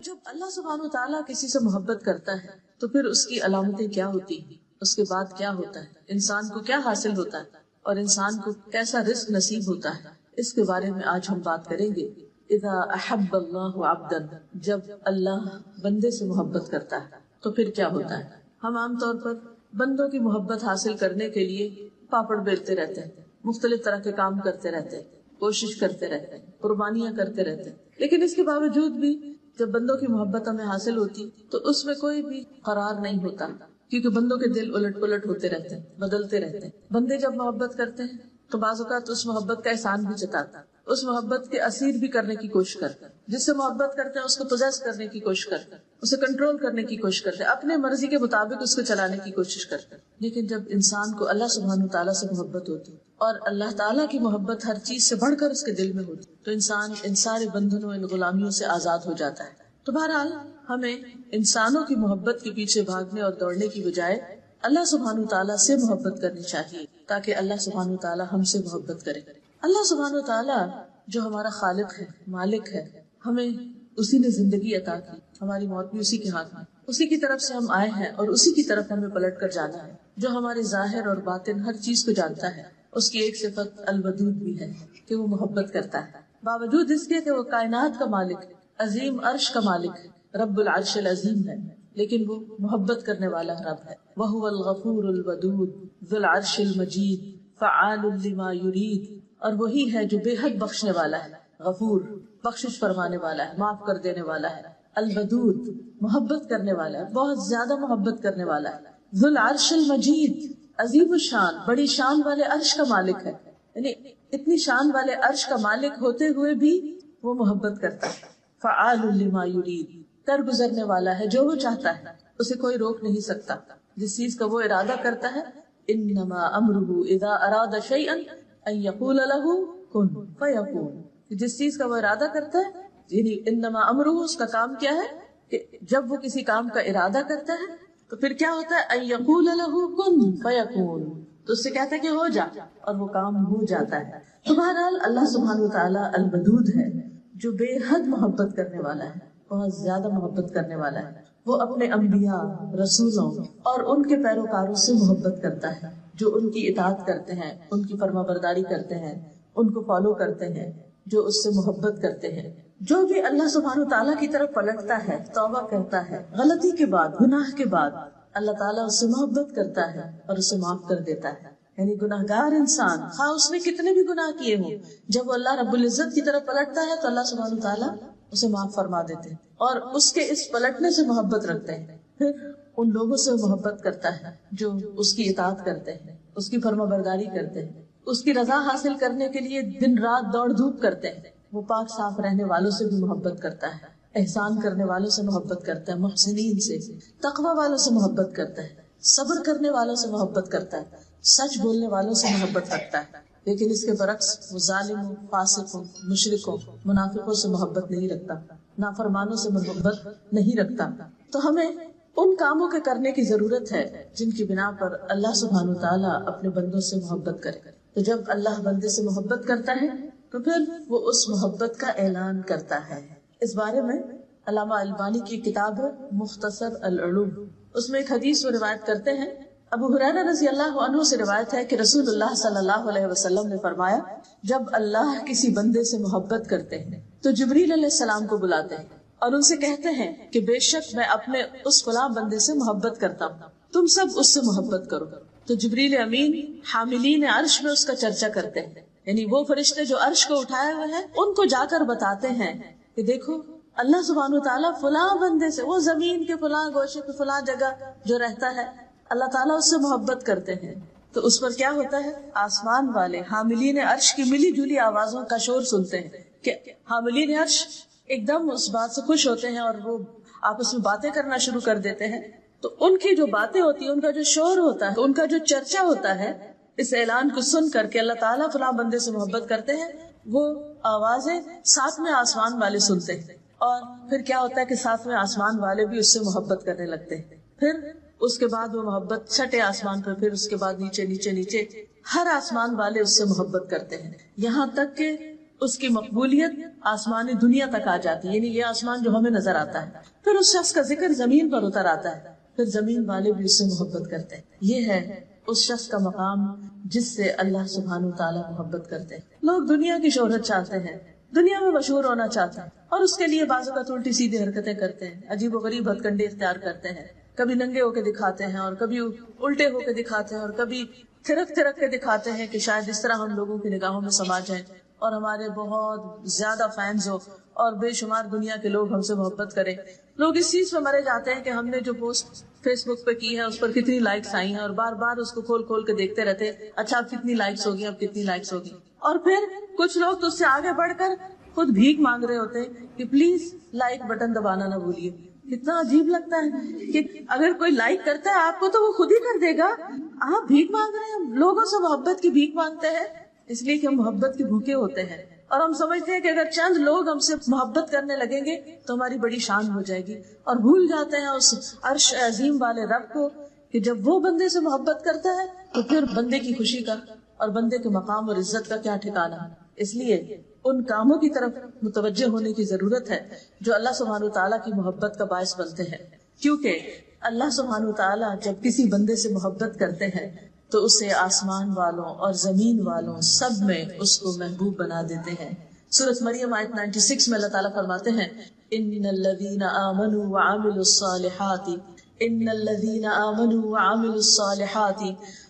جب اللہ سبحانہ و تعالیٰ کسی سے محبت کرتا ہے تو پھر اس کی علامتیں کیا ہوتی ہیں، اس کے بعد کیا ہوتا ہے، انسان کو کیا حاصل ہوتا ہے اور انسان کو کیسا رزق نصیب ہوتا ہے، اس کے بارے میں آج ہم بات کریں گے۔ اذا احب اللہ عبدا، جب اللہ بندے سے محبت کرتا ہے تو پھر کیا ہوتا ہے۔ ہم عام طور پر بندوں کی محبت حاصل کرنے کے لیے پاپڑ بیلتے رہتے ہیں، مختلف طرح کے کام کرتے رہتے ہیں، کوشش کرتے رہتے ہیں، قربانیاں کرتے رہتے ہیں، لیکن اس کے باوجود بھی جب بندوں کی محبت ہمیں حاصل ہوتی تو اس میں کوئی بھی قرار نہیں ہوتا، کیونکہ بندوں کے دل الٹ پلٹ ہوتے رہتے ہیں، بدلتے رہتے ہیں۔ بندے جب محبت کرتے ہیں تو بعض اوقات اس محبت کا احسان بھی جتاتا ہے، اس محبت کے اسیر بھی کرنے کی کوشش کرتا ہے، جس سے محبت کرتے ہیں اس کو پوزیس کرنے کی کوشش کرتا ہے، اسے کنٹرول کرنے کی کوشش کرتے ہیں، اپنے مرضی کے مطابق اس کو چلانے کی کوشش کرتے ہیں۔ لیکن جب انسان کو اللہ سبحانہ و تعالیٰ سے محبت ہوتی اور اللہ تعالیٰ کی محبت ہر چیز سے بڑھ کر اس کے دل میں ہوتی تو انسان ان سارے بندھنوں، ان غلامیوں سے آزاد ہو جاتا ہے۔ تو بہرحال ہمیں انسانوں کی محبت کے پیچھے بھاگنے اور دوڑنے کی بجائے اللہ سبحانہ تعالیٰ سے محبت کرنی چاہیے، تاکہ اللہ سبحانہ تعالیٰ ہم سے محبت کرے۔ اللہ سبحانہ تعالیٰ جو ہمارا خالق ہے، مالک ہے، ہمیں اسی نے زندگی عطا کی، ہماری موت بھی اسی کے ہاتھ میں، اسی کی طرف سے ہم آئے ہیں اور اسی کی طرف ہمیں پلٹ کر جانا ہے، جو ہمارے ظاہر اور باطن ہر چیز کو جانتا ہے۔ اس کی ایک صفت الودود بھی ہے کہ وہ محبت کرتا ہے، باوجود اس کے کہ وہ کائنات کا مالک ہے، عظیم عرش کا مالک ہے، رب العرش العظیم ہے، لیکن وہ محبت کرنے والا رب ہے۔ وَهُوَ الْغَفُورُ الْوَدُودُ ذُو الْعَرْشِ الْمَجِيدُ فَعَالٌ لِمَا يُرِيدُ، اور وہی ہے جو بے حد بخشنے والا ہے، غفور بخشش فرمانے والا ہے، معاف کر دینے والا ہے، الودود محبت کرنے والا ہے، بہت زیادہ محبت کرنے والا ہے، ذُو الْعَرْشِ الْمَجِيدُ عظیم الشان، بڑی شان والے عرش کا مالک ہے، یعنی اتنی شان والے عرش کا مالک ہوتے ہوئے بھی وہ محبت کرتا ہے۔ فعال لما یرید، کر گزرنے والا ہے جو وہ چاہتا ہے، اسے کوئی روک نہیں سکتا، جس چیز کا وہ ارادہ کرتا ہے۔ انما امرہ اذا اراد شیئا ان یقول له کن فیکون، جس چیز کا وہ ارادہ کرتا ہے، یعنی انما امرہ، اس کا کام کیا ہے کہ جب وہ کسی کام کا ارادہ کرتا ہے تو پھر کیا ہوتا ہے، ان یقول له کن فیکون، تو اس سے کہتا ہے کہ ہو جا، اور وہ کام ہو جاتا ہے۔ تو بہرحال اللہ سبحانہ وتعالی الودود ہے، جو بے حد محبت کرنے والا ہے، بہت زیادہ محبت کرنے والا ہے۔ وہ اپنے انبیاء، رسولوں اور ان کے پیروکاروں سے محبت کرتا ہے، جو ان کی اطاعت کرتے ہیں، ان کی فرما برداری کرتے ہیں، ان کو فالو کرتے ہیں، جو اس سے محبت کرتے ہیں۔ جو بھی اللہ سبحانہ تعالیٰ کی طرف پلٹتا ہے، توبہ کرتا ہے، غلطی کے بعد، گناہ کے بعد، اللہ تعالیٰ اس سے محبت کرتا ہے اور اسے معاف کر دیتا ہے۔ یعنی گناہگار انسان، خواہ اس نے کتنے بھی گناہ کیے ہوں، جب وہ اللہ رب العزت کی طرف پلٹتا ہے تو اللہ سبحانہ تعالیٰ اسے معاف فرما دیتے ہیں اور اس کے اس پلٹنے سے محبت رکھتے ہیں۔ پھر ان لوگوں سے محبت کرتا ہے جو اس کی اطاعت کرتے ہیں، اس کی فرما برداری کرتے ہیں، اس کی رضا حاصل کرنے کے لیے دن رات دوڑ دھوپ کرتے ہیں۔ وہ پاک صاف رہنے والوں سے بھی محبت کرتا ہے، احسان کرنے والوں سے محبت کرتا ہے، محسنین سے، تقوی والوں سے محبت کرتا ہے، صبر کرنے والوں سے محبت کرتا ہے، سچ بولنے والوں سے محبت رکھتا ہے۔ لیکن اس کے برعکس وہ ظالموں، فاسقوں، مشرکوں، منافقوں سے محبت نہیں رکھتا، نافرمانوں سے محبت نہیں رکھتا۔ تو ہمیں ان کاموں کے کرنے کی ضرورت ہے جن کی بنا پر اللہ سبحانہ تعالیٰ اپنے بندوں سے محبت کرے۔ تو جب اللہ بندے سے محبت کرتا ہے تو پھر وہ اس محبت کا اعلان کرتا ہے۔ اس بارے میں علامہ البانی کی کتاب ہے مختصر العلوم، اس میں ایک حدیث وہ روایت کرتے ہیں، ابو ہریرہ رضی اللہ عنہ سے روایت ہے کہ رسول اللہ صلی اللہ علیہ وسلم نے فرمایا، جب اللہ کسی بندے سے محبت کرتے ہیں تو جبریل علیہ السلام کو بلاتے ہیں اور ان سے کہتے ہیں کہ بے شک میں اپنے اس فلاں بندے سے محبت کرتا ہوں، تم سب اس سے محبت کرو۔ تو جبریل امین حاملین عرش میں اس کا چرچا کرتے ہیں، یعنی وہ فرشتے جو عرش کو اٹھائے ہوئے ہیں ان کو جا کر بتاتے ہیں کہ دیکھو اللہ سبحانہ تعالیٰ فلاں بندے سے، وہ زمین کے فلاں گوشے پہ فلاں جگہ جو رہتا ہے، اللہ تعالیٰ اس سے محبت کرتے ہیں۔ تو اس پر کیا ہوتا ہے، آسمان والے حاملین عرش کی ملی جلی آوازوں کا شور سنتے ہیں کہ حاملین عرش ایک دم اس بات سے خوش ہوتے ہیں اور وہ آپس میں باتیں کرنا شروع کر دیتے ہیں۔ تو ان کی جو باتیں ہوتی ہیں، ان کا جو شور ہوتا ہے، ان کا جو چرچا ہوتا ہے، اس اعلان کو سن کر کے اللہ تعالیٰ فلاں بندے سے محبت کرتے ہیں، وہ آوازیں ساتویں آسمان والے سنتے ہیں، اور پھر کیا ہوتا ہے کہ ساتویں آسمان والے بھی اس سے محبت کرنے لگتے ہیں۔ پھر اس کے بعد وہ محبت چھٹے آسمان پر، پھر اس کے بعد نیچے نیچے نیچے ہر آسمان والے اس سے محبت کرتے ہیں، یہاں تک کہ اس کی مقبولیت آسمانی دنیا تک آ جاتی ہے، یعنی یہ آسمان جو ہمیں نظر آتا ہے. پھر اس شخص کا ذکر زمین پر اتر آتا ہے، پھر زمین والے بھی اس سے محبت کرتے ہیں. یہ ہے اس شخص کا مقام جس سے اللہ سبحانہ تعالیٰ محبت کرتے ہیں. لوگ دنیا کی شہرت چاہتے ہیں، دنیا میں مشہور ہونا چاہتے ہیں، اور اس کے لیے بعض اوقات الٹی سیدھی حرکتیں کرتے ہیں، عجیب و غریب ہتھ کنڈے اختیار کرتے ہیں. کبھی ننگے ہو کے دکھاتے ہیں، اور کبھی الٹے ہو کے دکھاتے ہیں، اور کبھی تھرک تھرک کے دکھاتے ہیں کہ شاید اس طرح ہم لوگوں کی نگاہوں میں سما جائیں اور ہمارے بہت زیادہ فینز ہو اور بے شمار دنیا کے لوگ ہم سے محبت کریں. لوگ اس چیز پہ مرے جاتے ہیں کہ ہم نے جو پوسٹ فیس بک پہ کی ہے اس پر کتنی لائکس آئی ہیں، اور بار بار اس کو کھول کھول کے دیکھتے رہتے ہیں، اچھا اب کتنی لائکس ہوگی، اب کتنی لائکس ہوگی. اور پھر کچھ لوگ تو اس سے آگے بڑھ کر خود بھیک مانگ رہے ہوتے ہیں کہ پلیز لائک بٹن دبانا نہ بھولیے. کتنا عجیب لگتا ہے کہ اگر کوئی لائک کرتا ہے آپ کو تو وہ خود ہی کر دے گا، آپ بھیک مانگ رہے ہیں. لوگوں سے محبت کی بھیک مانگتے ہیں اس لیے کہ ہم محبت کے بھوکے ہوتے ہیں، اور ہم سمجھتے ہیں کہ اگر چند لوگ ہم سے محبت کرنے لگیں گے تو ہماری بڑی شان ہو جائے گی، اور بھول جاتے ہیں اس عرش عظیم والے رب کو کہ جب وہ بندے سے محبت کرتا ہے تو پھر بندے کی خوشی کا اور بندے کے مقام اور عزت کا کیا ٹھکانا. اس لیے ان کاموں کی طرف متوجہ ہونے کی ضرورت ہے جو اللہ سبحانہ وتعالیٰ کی محبت کا باعث بنتے ہیں، کیونکہ اللہ سبحانہ وتعالیٰ جب کسی بندے سے محبت کرتے ہیں تو اسے آسمان والوں اور زمین والوں سب میں اس کو محبوب بنا دیتے ہیں. سورۃ مریم آیت 96 میں اللہ تعالیٰ فرماتے ہیں ان الذین آمنوا وعملوا الصالحات ان الذین آمنوا وعملوا الصالحات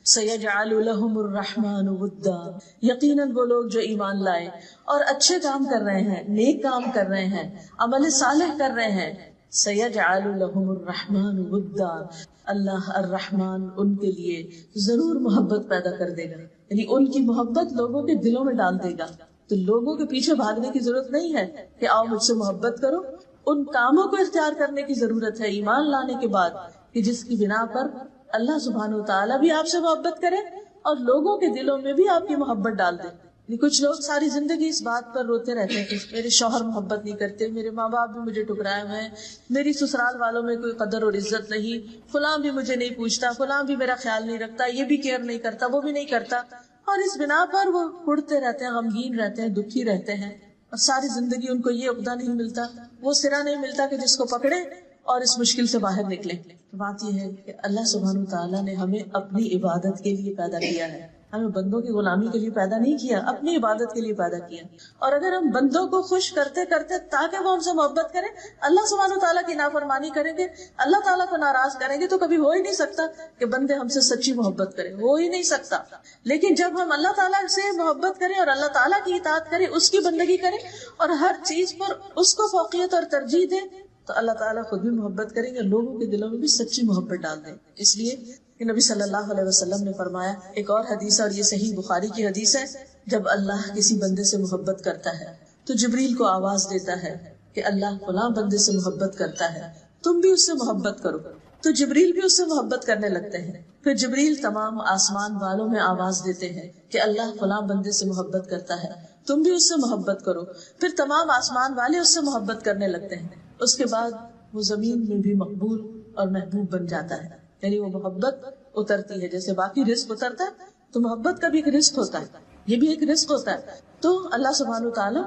سیجعل لهم الرحمن ودا. یقیناً وہ لوگ جو ایمان لائے اور اچھے کام کر رہے ہیں، نیک کام کر رہے ہیں، عمل صالح کر رہے ہیں، سیجعل لهم الرحمن ودا، اللہ الرحمن ان کے لیے ضرور محبت پیدا کر دے گا، یعنی ان کی محبت لوگوں کے دلوں میں ڈال دے گا. تو لوگوں کے پیچھے بھاگنے کی ضرورت نہیں ہے کہ آؤ مجھ سے محبت کرو. ان کاموں کو اختیار کرنے کی ضرورت ہے ایمان لانے کے بعد کہ جس کی بنا پر اللہ سبحانہ وتعالیٰ بھی آپ سے محبت کرے اور لوگوں کے دلوں میں بھی آپ کی محبت ڈال دے. کچھ لوگ ساری زندگی اس بات پر روتے رہتے ہیں کہ میرے شوہر محبت نہیں کرتے، میرے ماں باپ بھی مجھے ٹکرائے ہوئے ہیں، میری سسرال والوں میں کوئی قدر اور عزت نہیں، فلاں بھی مجھے نہیں پوچھتا، فلاں بھی میرا خیال نہیں رکھتا، یہ بھی کیئر نہیں کرتا، وہ بھی نہیں کرتا. اور اس بنا پر وہ اڑتے رہتے ہیں، غمگین رہتے ہیں، دکھی رہتے ہیں، اور ساری زندگی ان کو یہ عقدہ نہیں ملتا، وہ سرا نہیں ملتا کہ جس کو پکڑے اور اس مشکل سے باہر نکلے. بات یہ ہے کہ اللہ سبحانہ وتعالیٰ نے ہمیں اپنی عبادت کے لیے پیدا کیا ہے، ہمیں بندوں کی غلامی کے لیے پیدا نہیں کیا، اپنی عبادت کے لیے پیدا کیا. اور اگر ہم بندوں کو خوش کرتے کرتے تاکہ وہ ہم سے محبت کریں اللہ سبحانہ وتعالیٰ کی نافرمانی کریں گے، اللہ تعالیٰ کو ناراض کریں گے، تو کبھی ہو ہی نہیں سکتا کہ بندے ہم سے سچی محبت کریں، ہو ہی نہیں سکتا. لیکن جب ہم اللہ تعالیٰ سے محبت کریں اور اللہ تعالیٰ کی اطاعت کریں، اس کی بندگی کریں اور ہر چیز پر اس کو فوقیت اور ترجیح دیں، تو اللہ تعالیٰ خود بھی محبت کریں گے، لوگوں کے دلوں میں بھی سچی محبت ڈال دیں. اس لیے کہ نبی صلی اللہ علیہ وسلم نے فرمایا، ایک اور حدیث ہے اور یہ صحیح بخاری کی حدیث ہے، جب اللہ کسی بندے سے محبت کرتا ہے تو جبریل کو آواز دیتا ہے کہ اللہ فلاں بندے سے محبت کرتا ہے، تم بھی اس سے محبت کرو. تو جبریل بھی اس سے محبت کرنے لگتے ہیں. پھر جبریل تمام آسمان والوں میں آواز دیتے ہیں کہ اللہ فلاں بندے سے محبت کرتا ہے، تم بھی اس سے محبت کرو. پھر تمام آسمان والے اس سے محبت کرنے لگتے ہیں. اس کے بعد وہ زمین میں بھی مقبول اور محبوب بن جاتا ہے، یعنی وہ محبت اترتی ہے. جیسے باقی رزق اترتا ہے تو محبت کا بھی ایک رزق ہوتا ہے، یہ بھی ایک رزق ہوتا ہے. تو اللہ سبحانہ وتعالی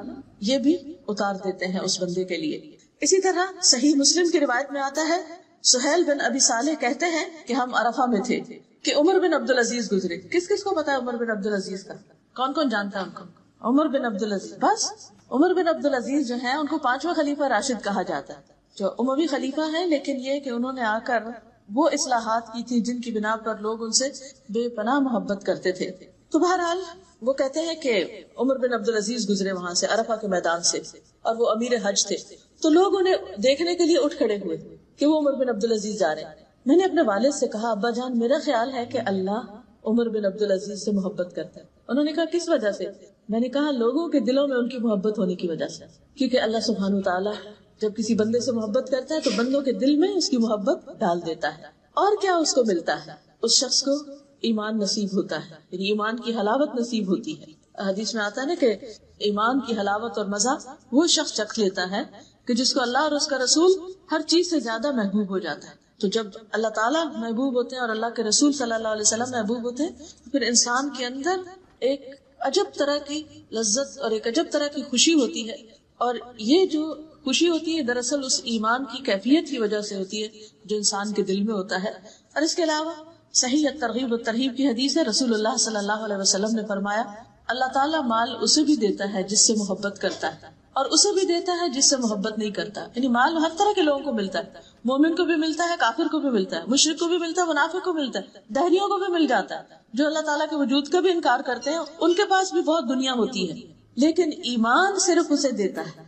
یہ بھی اتار دیتے ہیں اس بندے کے لیے. اسی طرح صحیح مسلم کی روایت میں آتا ہے، سہیل بن ابی صالح کہتے ہیں کہ ہم عرفہ میں تھے کہ عمر بن عبدالعزیز گزرے. کس کس کو پتا ہے عمر بن عبدالعزیز کا؟ کون کون جانتا ہے ان کو؟ عمر بن عبدالعزیز. بس عمر بن عبدالعزیز جو ہیں ان کو 5واں خلیفہ راشد کہا جاتا ہے، جو اموی خلیفہ ہیں، لیکن یہ کہ انہوں نے آ کر وہ اصلاحات کی تھی جن کی بنا پر لوگ ان سے بے پناہ محبت کرتے تھے. تو بہرحال وہ کہتے ہیں کہ عمر بن عبدالعزیز گزرے وہاں سے، عرفہ کے میدان سے، اور وہ امیر حج تھے. تو لوگ انہیں دیکھنے کے لیے اٹھ کھڑے ہوئے کہ وہ عمر بن عبدالعزیز جا رہے ہیں. میں نے اپنے والد سے کہا، ابا جان میرا خیال ہے کہ اللہ عمر بن عبدالعزیز سے محبت کرتا ہے. انہوں نے کہا کس وجہ سے؟ میں نے کہا لوگوں کے دلوں میں ان کی محبت ہونے کی وجہ سے، کیونکہ اللہ سبحانہ وتعالی جب کسی بندے سے محبت کرتا ہے تو بندوں کے دل میں اس کی محبت ڈال دیتا ہے. اور کیا اس کو ملتا ہے؟ اس شخص کو ایمان نصیب ہوتا ہے، یعنی ایمان کی حلاوت نصیب ہوتی ہے. حدیث میں آتا ہے نا کہ ایمان کی حلاوت اور مزہ وہ شخص چکھ لیتا ہے کہ جس کو اللہ اور اس کا رسول ہر چیز سے زیادہ محبوب ہو جاتا ہے. تو جب اللہ تعالیٰ محبوب ہوتے ہیں اور اللہ کے رسول صلی اللہ علیہ وسلم محبوب ہوتے ہیں تو پھر انسان کے اندر ایک عجب طرح کی لذت اور ایک عجب طرح کی خوشی ہوتی ہے. اور یہ جو خوشی ہوتی ہے دراصل اس ایمان کی کیفیت کی وجہ سے ہوتی ہے جو انسان کے دل میں ہوتا ہے. اور اس کے علاوہ صحیح ترغیب و ترہیب کی حدیث ہے، رسول اللہ صلی اللہ علیہ وسلم نے فرمایا اللہ تعالیٰ مال اسے بھی دیتا ہے جس سے محبت کرتا ہے اور اسے بھی دیتا ہے جس سے محبت نہیں کرتا. یعنی مال ہر طرح کے لوگوں کو ملتا ہے، مومن کو بھی ملتا ہے، کافر کو بھی ملتا ہے، مشرک کو بھی ملتا ہے، منافق کو ملتا ہے، دہریوں کو بھی مل جاتا ہے. جو اللہ تعالیٰ کے وجود کا بھی انکار کرتے ہیں ان کے پاس بھی بہت دنیا ہوتی ہے. لیکن ایمان صرف اسے دیتا ہے،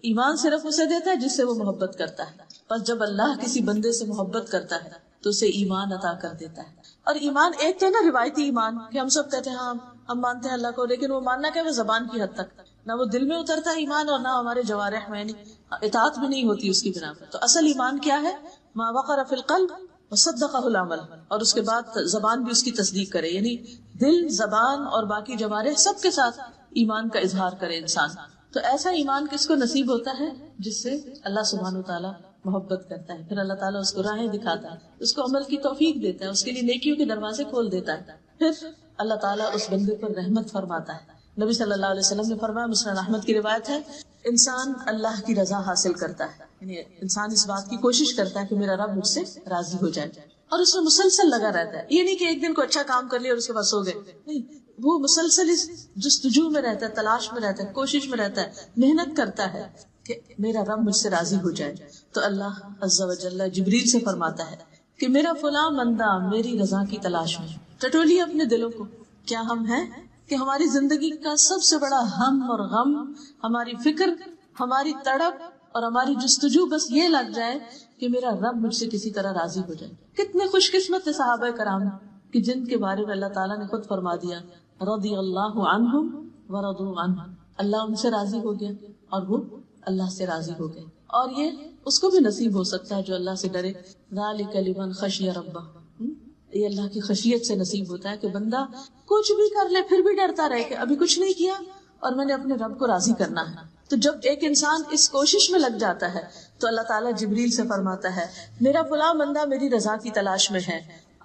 ایمان صرف اسے دیتا ہے جس سے وہ محبت کرتا ہے. بس جب اللہ کسی بندے سے محبت کرتا ہے تو اسے ایمان عطا کر دیتا ہے. اور ایمان ایک تو ہے نا روایتی ایمان کہ ہم سب کہتے ہیں ہاں ہم مانتے ہیں اللہ کو، لیکن وہ ماننا کیا ہے زبان کی حد تک، نہ وہ دل میں اترتا ہے ایمان اور نہ ہمارے جوارح میں اطاعت بھی نہیں ہوتی اس کی بنا پر. تو اصل ایمان کیا ہے؟ ما وقر فی القلب وصدقہ العمل، اور اس کے بعد زبان بھی اس کی تصدیق کرے. یعنی دل، زبان اور باقی جوارح سب کے ساتھ ایمان کا اظہار کرے انسان. تو ایسا ایمان کس کو نصیب ہوتا ہے؟ جس سے اللہ سبحانہ وتعالیٰ محبت کرتا ہے. پھر اللہ تعالیٰ اس کو راہیں دکھاتا ہے، اس کو عمل کی توفیق دیتا ہے، اس کے لیے نیکیوں کے دروازے کھول دیتا ہے. پھر اللہ تعالیٰ اس بندے پر رحمت فرماتا ہے. نبی صلی اللہ علیہ وسلم نے فرمایا، مسند احمد کی روایت ہے، انسان اللہ کی رضا حاصل کرتا ہے، یعنی انسان اس بات کی کوشش کرتا ہے کہ میرا رب مجھ سے راضی ہو جائے، اور اس میں مسلسل لگا رہتا ہے. یہ نہیں کہ ایک دن کو اچھا کام کر لیا اور اس کے بعد سو گئے، نہیں، وہ مسلسل اس جستجو میں رہتا ہے، تلاش میں رہتا ہے، کوشش میں رہتا ہے، محنت کرتا ہے کہ میرا رب مجھ سے راضی ہو جائے. تو اللہ عز و جل جبریل سے فرماتا ہے کہ میرا فلاں بندہ میری رضا کی تلاش میں. ٹٹولیے اپنے دلوں کو. کیا ہم ہیں کہ ہماری زندگی کا سب سے بڑا ہم اور غم، ہماری فکر، ہماری تڑپ اور ہماری جستجو بس یہ لگ جائے کہ میرا رب مجھ سے کسی طرح راضی ہو جائے. کتنے خوش قسمت صحابہ کرام کہ جن کے بارے میں اللہ تعالیٰ نے خود فرما دیا رضی اللہ عنہم ورضوا عنہ، اللہ ان سے راضی ہو گیا اور وہ اللہ سے راضی ہو گئے. اور یہ اس کو بھی نصیب ہو سکتا ہے جو اللہ سے ڈرے. ذالک لمن خشی ربہ، یہ اللہ کی خشیت سے نصیب ہوتا ہے کہ بندہ کچھ بھی کر لے پھر بھی ڈرتا رہے کہ ابھی کچھ نہیں کیا اور میں نے اپنے رب کو راضی کرنا ہے. تو جب ایک انسان اس کوشش میں لگ جاتا ہے تو اللہ تعالیٰ جبریل سے فرماتا ہے میرا فلاں بندہ میری رضا کی تلاش میں ہے،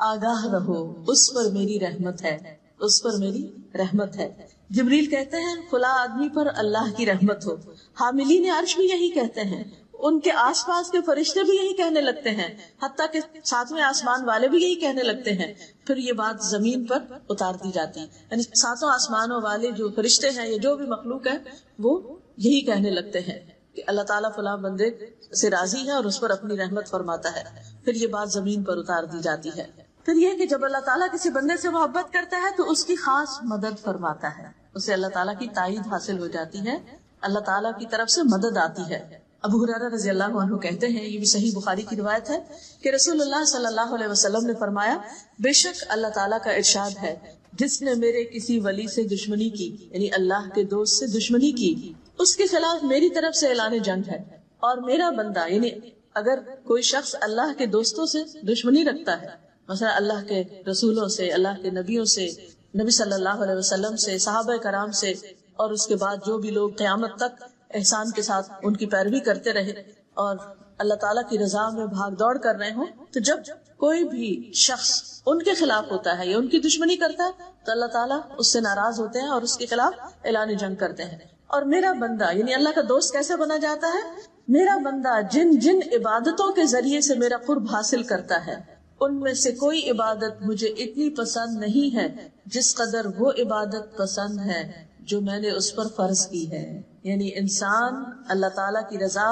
آگاہ رہو، اس پر میری رحمت ہے، اس پر میری رحمت ہے. جبریل کہتے ہیں فلاں آدمی پر اللہ کی رحمت ہو. حاملین عرش بھی یہی کہتے ہیں، ان کے آس پاس کے فرشتے بھی یہی کہنے لگتے ہیں، حتیٰ کہ ساتویں آسمان والے بھی یہی کہنے لگتے ہیں. پھر یہ بات زمین پر اتار دی جاتی ہے، یعنی ساتوں آسمانوں والے جو فرشتے ہیں یا جو بھی مخلوق ہے وہ یہی کہنے لگتے ہیں کہ اللہ تعالیٰ فلاں بندے سے راضی ہے اور اس پر اپنی رحمت فرماتا ہے. پھر یہ بات زمین پر اتار دی جاتی ہے. پھر یہ کہ جب اللہ تعالیٰ کسی بندے سے محبت کرتا ہے تو اس کی خاص مدد فرماتا ہے، اسے اللہ تعالیٰ کی تائید حاصل ہو جاتی ہے، اللہ تعالیٰ کی طرف سے مدد آتی ہے. ابو ہریرہ رضی اللہ عنہ کہتے ہیں، یہ بھی صحیح بخاری کی روایت ہے کہ رسول اللہ صلی اللہ علیہ وسلم نے فرمایا بے شک اللہ تعالیٰ کا ارشاد ہے جس نے میرے کسی ولی سے دشمنی کی، یعنی اللہ کے دوست سے دشمنی کی، اس کے خلاف میری طرف سے اعلان جنگ ہے. اور میرا بندہ، یعنی اگر کوئی شخص اللہ کے دوستوں سے دشمنی رکھتا ہے، مثلا اللہ کے رسولوں سے، اللہ کے نبیوں سے، نبی صلی اللہ علیہ وسلم سے، صحابہ کرام سے، اور اس کے بعد جو بھی لوگ قیامت تک احسان کے ساتھ ان کی پیروی کرتے رہے اور اللہ تعالیٰ کی رضا میں بھاگ دوڑ کر رہے ہوں، تو جب کوئی بھی شخص ان کے خلاف ہوتا ہے یا ان کی دشمنی کرتا ہے تو اللہ تعالیٰ اس سے ناراض ہوتے ہیں اور اس کے خلاف اعلان جنگ کرتے ہیں. اور میرا بندہ، یعنی اللہ کا دوست کیسے بنا جاتا ہے؟ میرا بندہ جن جن عبادتوں کے ذریعے سے میرا قرب حاصل کرتا ہے ان میں سے کوئی عبادت مجھے اتنی پسند نہیں ہے جس قدر وہ عبادت پسند ہے جو میں نے اس پر فرض کی ہے. یعنی انسان اللہ تعالیٰ کی رضا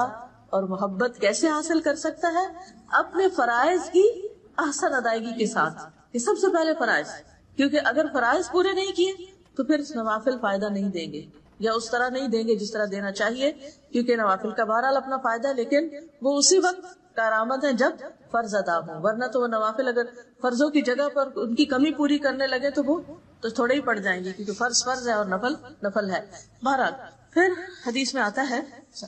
اور محبت کیسے حاصل کر سکتا ہے؟ اپنے فرائض کی احسن ادائیگی کے ساتھ. یہ سب سے پہلے فرائض، کیونکہ اگر فرائض پورے نہیں کیے تو پھر نوافل فائدہ نہیں دیں گے یا اس طرح نہیں دیں گے جس طرح دینا چاہیے، کیونکہ نوافل کا بہرحال اپنا فائدہ ہے لیکن وہ اسی وقت کارآمد ہے جب فرض ادا ہو، ورنہ تو وہ نوافل اگر فرضوں کی جگہ پر ان کی کمی پوری کرنے لگے تو وہ تو تھوڑے ہی پڑ جائیں گے، کیونکہ فرض فرض ہے اور نفل نفل ہے. بہرحال پھر حدیث میں آتا ہے،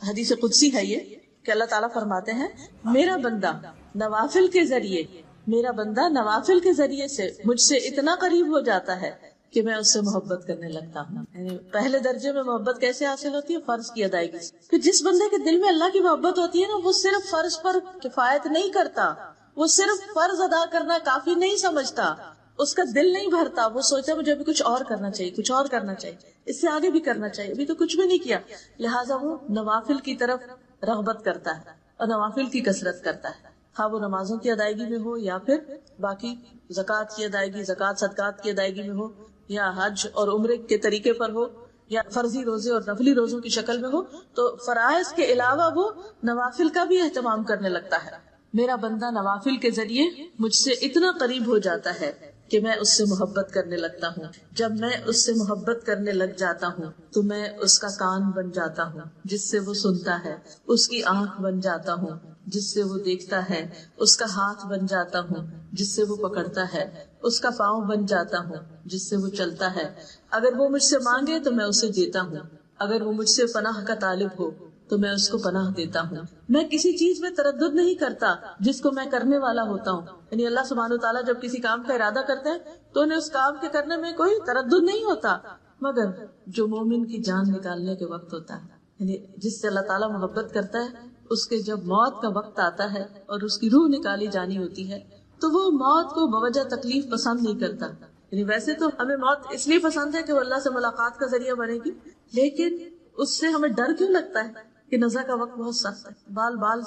حدیث قدسی ہے یہ، کہ اللہ تعالیٰ فرماتے ہیں میرا بندہ نوافل کے ذریعے، میرا بندہ نوافل کے ذریعے سے مجھ سے اتنا قریب ہو جاتا ہے کہ میں اس سے محبت کرنے لگتا ہوں. یعنی پہلے درجے میں محبت کیسے حاصل ہوتی ہے؟ فرض کی ادائیگی سے. پھر جس بندے کے دل میں اللہ کی محبت ہوتی ہے نا، وہ صرف فرض پر کفایت نہیں کرتا، وہ صرف فرض ادا کرنا کافی نہیں سمجھتا، اس کا دل نہیں بھرتا، وہ سوچتا مجھے ابھی کچھ اور کرنا چاہیے، کچھ اور کرنا چاہیے، اس سے آگے بھی کرنا چاہیے، ابھی تو کچھ بھی نہیں کیا، لہٰذا وہ نوافل کی طرف رغبت کرتا ہے اور نوافل کی کثرت کرتا ہے، ہاں وہ نمازوں کی ادائیگی میں ہو یا پھر باقی زکوٰۃ کی ادائیگی، زکوٰۃ صدقات کی ادائیگی میں ہو، یا حج اور عمرے کے طریقے پر ہو، یا فرضی روزے اور نفلی روزوں کی شکل میں ہو، تو فرائض کے علاوہ وہ نوافل کا بھی اہتمام کرنے لگتا ہے۔ میرا بندہ نوافل کے ذریعے مجھ سے اتنا قریب ہو جاتا ہے کہ میں اس سے محبت کرنے لگتا ہوں، جب میں اس سے محبت کرنے لگ جاتا ہوں تو میں اس کا کان بن جاتا ہوں جس سے وہ سنتا ہے، اس کی آنکھ بن جاتا ہوں جس سے وہ دیکھتا ہے، اس کا ہاتھ بن جاتا ہوں جس سے وہ پکڑتا ہے، اس کا پاؤں بن جاتا ہوں جس سے وہ چلتا ہے، اگر وہ مجھ سے مانگے تو میں اسے دیتا ہوں، اگر وہ مجھ سے پناہ کا طالب ہو تو میں اس کو پناہ دیتا ہوں، میں کسی چیز میں تردد نہیں کرتا جس کو میں کرنے والا ہوتا ہوں۔ یعنی اللہ سبحانہ وتعالیٰ جب کسی کام کا ارادہ کرتے ہیں تو انہیں اس کام کے کرنے میں کوئی تردد نہیں ہوتا، مگر جو مومن کی جان نکالنے کے وقت ہوتا ہے، یعنی جس سے اللہ تعالیٰ محبت کرتا ہے، اس کے جب موت کا وقت آتا ہے اور اس کی روح نکالی جانی ہوتی ہے تو وہ موت کو بوجہ تکلیف پسند نہیں کرتا۔ یعنی ویسے تو ہمیں موت اس لیے پسند ہے کہ وہ اللہ سے ملاقات کا ذریعہ بنے گی، لیکن اس سے ہمیں ڈر کیوں لگتا ہے کہ نزا کا وقت بہت سخت ہے، بال بال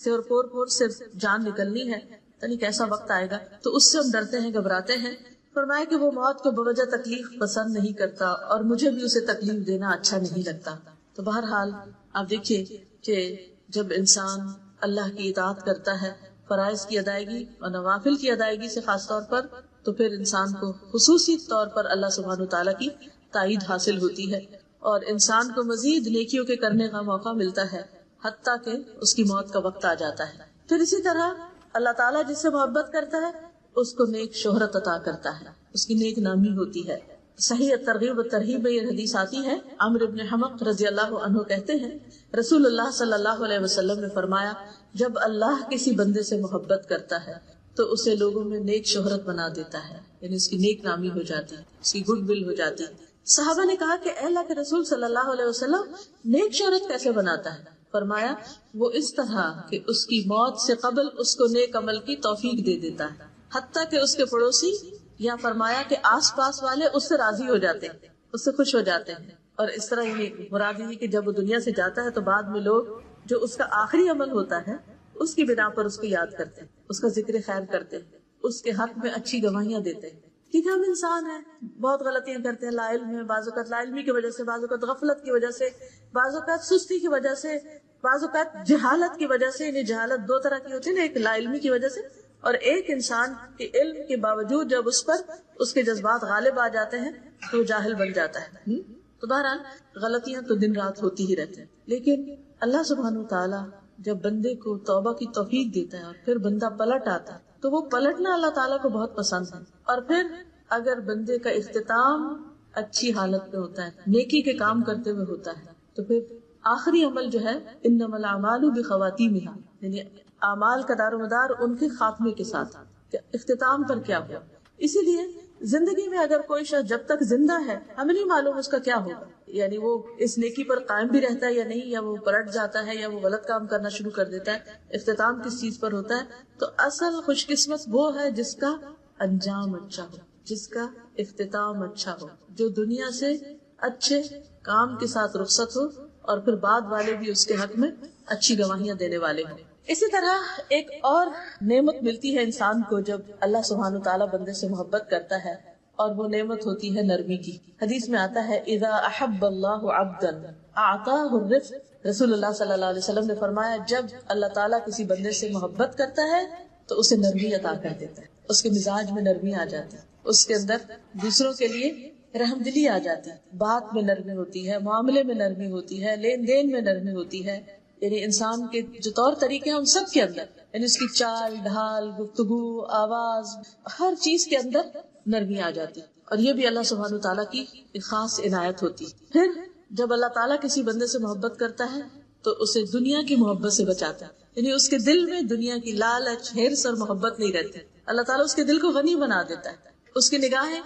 سے اور پور پور سے جان نکلنی ہے، یعنی کیسا وقت آئے گا، تو اس سے ہم ڈرتے ہیں، گھبراتے ہیں۔ فرمایا کہ وہ موت کو بوجہ تکلیف پسند نہیں کرتا اور مجھے بھی اسے تکلیف دینا اچھا نہیں لگتا۔ تو بہرحال آپ دیکھیے کہ جب انسان اللہ کی اطاعت کرتا ہے، فرائض کی ادائیگی اور نوافل کی ادائیگی سے خاص طور پر، تو پھر انسان کو خصوصی طور پر اللہ سبحانہ وتعالیٰ کی تائید حاصل ہوتی ہے اور انسان کو مزید نیکیوں کے کرنے کا موقع ملتا ہے، حتیٰ کہ اس کی موت کا وقت آ جاتا ہے۔ پھر اسی طرح اللہ تعالیٰ جس سے محبت کرتا ہے اس کو نیک شہرت عطا کرتا ہے، اس کی نیک نامی ہوتی ہے۔ صحیح ترغیب و ترہیب میں یہ حدیث آتی ہے، عمرو بن حمق رضی اللہ عنہ کہتے ہیں رسول اللہ صلی اللہ علیہ وسلم نے فرمایا، جب اللہ کسی بندے سے محبت کرتا ہے تو اسے لوگوں میں نیک شہرت بنا دیتا ہے، یعنی اس کی نیک نامی ہو جاتی ہے، اس کی گڈ ول ہو جاتی ہے۔ صحابہ نے کہا کہ اے اللہ کے رسول صلی اللہ علیہ وسلم نیک شہرت کیسے بناتا ہے؟ فرمایا وہ اس طرح کہ اس کی موت سے قبل اس کو نیک عمل کی توفیق دے دیتا ہے، حتیٰ کہ اس کے پڑوسی یا فرمایا کہ آس پاس والے اس سے راضی ہو جاتے ہیں، اس سے خوش ہو جاتے ہیں۔ اور اس طرح یہ مراد یہ کہ جب وہ دنیا سے جاتا ہے تو بعد میں لوگ جو اس کا آخری عمل ہوتا ہے اس کی بنا پر اس کو یاد کرتے ہیں، اس کا ذکر خیر کرتے ہیں، اس کے حق میں اچھی گواہیاں دیتے ہیں۔ کیونکہ ہم انسان ہیں، بہت غلطیاں کرتے ہیں، لا علم ہے، بعض اوقات لا علمی کی وجہ سے، بعض اوقات غفلت کی وجہ سے، بعض اوقات سستی کی وجہ سے، بعض اوقات جہالت کی وجہ سے۔ جہالت دو طرح کی ہوتی ہے نا، ایک لا علمی کی وجہ سے اور ایک انسان کے علم کے باوجود جب اس پر اس کے جذبات غالب آ جاتے ہیں تو وہ جاہل بن جاتا ہے۔ تو بہرحال غلطیاں تو دن رات ہوتی ہی رہتی ہیں، لیکن اللہ سبحانہ وتعالیٰ جب بندے کو توبہ کی توفیق دیتا ہے اور پھر بندہ پلٹ آتا ہے تو وہ پلٹنا اللہ تعالیٰ کو بہت پسند ہے۔ اور پھر اگر بندے کا اختتام اچھی حالت میں ہوتا ہے، نیکی کے کام کرتے ہوئے ہوتا ہے، تو پھر آخری عمل جو ہے انما الاعمال بخواتیمها، یعنی اعمال کا دار و مدار ان کے خاتمے کے ساتھ، کہ اختتام پر کیا ہوا۔ اسی لیے زندگی میں اگر کوئی شخص جب تک زندہ ہے ہمیں نہیں معلوم اس کا کیا ہوگا، یعنی وہ اس نیکی پر قائم بھی رہتا ہے یا نہیں، یا وہ پلٹ جاتا ہے یا وہ غلط کام کرنا شروع کر دیتا ہے، اختتام کس چیز پر ہوتا ہے۔ تو اصل خوش قسمت وہ ہے جس کا انجام اچھا ہو، جس کا اختتام اچھا ہو، جو دنیا سے اچھے کام کے ساتھ رخصت ہو اور پھر بعد والے بھی اس کے حق میں اچھی گواہیاں دینے والے ہوں۔ اسی طرح ایک اور نعمت ملتی ہے انسان کو جب اللہ سبحانہ تعالیٰ بندے سے محبت کرتا ہے، اور وہ نعمت ہوتی ہے نرمی کی۔ حدیث میں آتا ہے اذا احب اللہ عبدا اعطاہ الرفق، رسول اللہ صلی اللہ علیہ وسلم نے فرمایا جب اللہ تعالیٰ کسی بندے سے محبت کرتا ہے تو اسے نرمی عطا کر دیتا ہے، اس کے مزاج میں نرمی آ جاتی ہے، اس کے اندر دوسروں کے لیے رحم دلی آ جاتی ہے، بات میں نرمی ہوتی ہے، معاملے میں نرمی ہوتی ہے، لین دین میں نرمی ہوتی ہے، یعنی انسان کے جو طور طریقے ہیں ان سب کے اندر، یعنی اس کی چال ڈھال، گفتگو، آواز، ہر چیز کے اندر نرمی آ جاتی ہے۔ اور یہ بھی اللہ سبحانہ تعالیٰ کی ایک خاص عنایت ہوتی ہے۔ پھر جب اللہ تعالیٰ کسی بندے سے محبت کرتا ہے تو اسے دنیا کی محبت سے بچاتا ہے، یعنی اس کے دل میں دنیا کی لالچ، ہرس اور محبت نہیں رہتی۔ اللہ تعالیٰ اس کے دل کو غنی بنا دیتا ہے، اس کی نگاہیں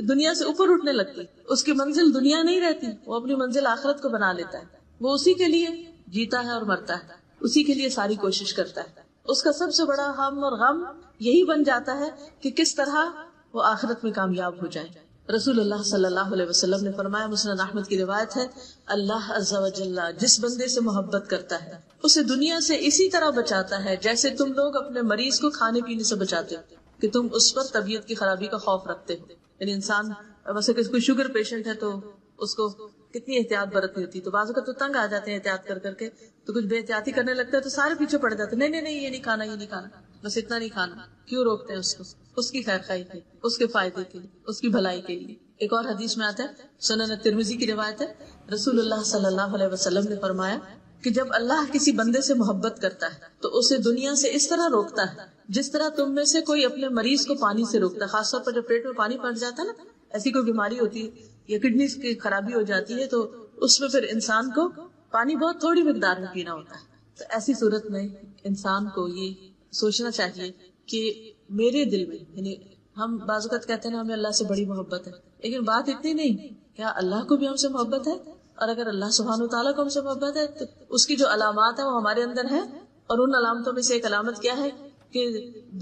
دنیا سے اوپر اٹھنے لگتی، اس کی منزل دنیا نہیں رہتی، وہ اپنی منزل آخرت کو بنا لیتا ہے، وہ اسی کے لیے جیتا ہے اور مرتا ہے، اسی کے لیے ساری کوشش کرتا ہے۔ اس کا سب سے بڑا ہم اور غم یہی بن جاتا ہے کہ کس طرح وہ آخرت میں کامیاب ہو جائے. رسول اللہ صلی اللہ علیہ وسلم نے فرمایا، مسند احمد کی روایت ہے، اللہ عز و جل جس بندے سے محبت کرتا ہے اسے دنیا سے اسی طرح بچاتا ہے جیسے تم لوگ اپنے مریض کو کھانے پینے سے بچاتے ہو، کہ تم اس پر طبیعت کی خرابی کا خوف رکھتے ہو. یعنی انسان ویسے کوئی شوگر پیشنٹ ہے تو اس کو کتنی احتیاط برتنی ہوتی ہے، تو بعض اوقات تو تنگ آ جاتے ہیں احتیاط کر کر کے، تو کچھ بے احتیاطی کرنے لگتا ہے تو سارے پیچھے پڑ جاتے ہیں، نہیں یہ نہیں کھانا، یہ نہیں کھانا، بس اتنا نہیں کھانا. کیوں روکتے ہیں اس کو؟ اس کی خیر خواہی کے، اس کے فائدے کے لیے، اس کی بھلائی کے لیے. ایک اور حدیث میں آتا ہے، سنن ترمذی کی روایت ہے، رسول اللہ صلی اللہ علیہ وسلم نے فرمایا کہ جب اللہ کسی بندے سے محبت کرتا ہے تو اسے دنیا سے اس طرح روکتا ہے جس طرح تم میں سے کوئی اپنے مریض کو پانی سے روکتا ہے. خاص طور پر جب پیٹ میں پانی پڑ جاتا ہے نا، ایسی کوئی بیماری ہوتی ہے یا کڈنی کی خرابی ہو جاتی ہے تو اس میں پھر انسان کو پانی بہت تھوڑی مقدار میں پینا ہوتا ہے. تو ایسی صورت میں انسان کو یہ سوچنا چاہیے کہ میرے دل میں، یعنی ہم بعض اوقات کہتے ہیں نا ہمیں اللہ سے بڑی محبت ہے، لیکن بات اتنی نہیں، کیا اللہ کو بھی ہم سے محبت ہے؟ اور اگر اللہ سبحانہ وتعالیٰ کو ہم سے محبت ہے تو اس کی جو علامات ہیں وہ ہمارے اندر ہے. اور ان علامتوں میں سے ایک علامت کیا ہے کہ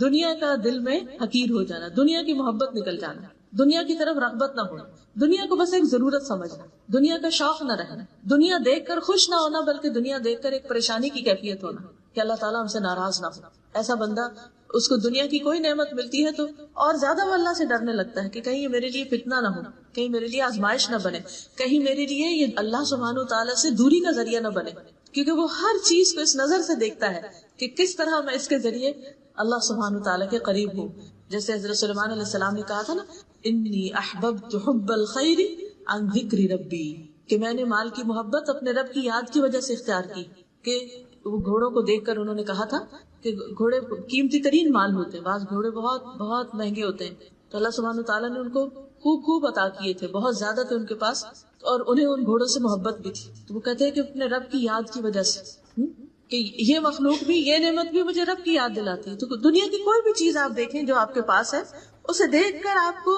دنیا کا دل میں حقیر ہو جانا، دنیا کی محبت نکل جانا، دنیا کی طرف رغبت نہ ہونا، دنیا کو بس ایک ضرورت سمجھنا، دنیا کا شوق نہ رہنا، دنیا دیکھ کر خوش نہ ہونا بلکہ دنیا دیکھ کر ایک پریشانی کی کیفیت ہونا کہ اللہ تعالیٰ ہم سے ناراض نہ ہو. ایسا بندہ، اس کو دنیا کی کوئی نعمت ملتی ہے تو اور زیادہ وہ اللہ سے ڈرنے لگتا ہے کہ کہیں یہ میرے لیے فتنہ نہ ہو، کہیں میرے لیے آزمائش نہ بنے، کہیں میرے لیے یہ اللہ سبحانہ تعالیٰ سے دوری کا ذریعہ نہ بنے، کیونکہ وہ ہر چیز کو اس نظر سے دیکھتا ہے کہ کس طرح میں اس کے ذریعے اللہ سبحانہ تعالیٰ کے قریب ہوں. جیسے حضرت سلیمان علیہ السلام نے کہا تھا نا، انی احببت حب الخیر عن ذکر ربی، کہ میں نے مال کی محبت اپنے رب کی یاد کی وجہ سے اختیار کی. کہ وہ گھوڑوں کو دیکھ کر انہوں نے کہا تھا کہ گھوڑے قیمتی ترین مال ہوتے ہیں، بعض گھوڑے بہت بہت مہنگے ہوتے ہیں، تو اللہ سبحانہ تعالیٰ نے ان کو خوب عطا کیے تھے، بہت زیادہ تھے ان کے پاس، اور انہیں ان گھوڑوں سے محبت بھی تھی. تو وہ کہتے ہیں کہ اپنے رب کی یاد کی وجہ سے، کہ یہ مخلوق بھی، یہ نعمت بھی مجھے رب کی یاد دلاتی ہے. تو دنیا کی کوئی بھی چیز آپ دیکھیں جو آپ کے پاس ہے، اسے دیکھ کر آپ کو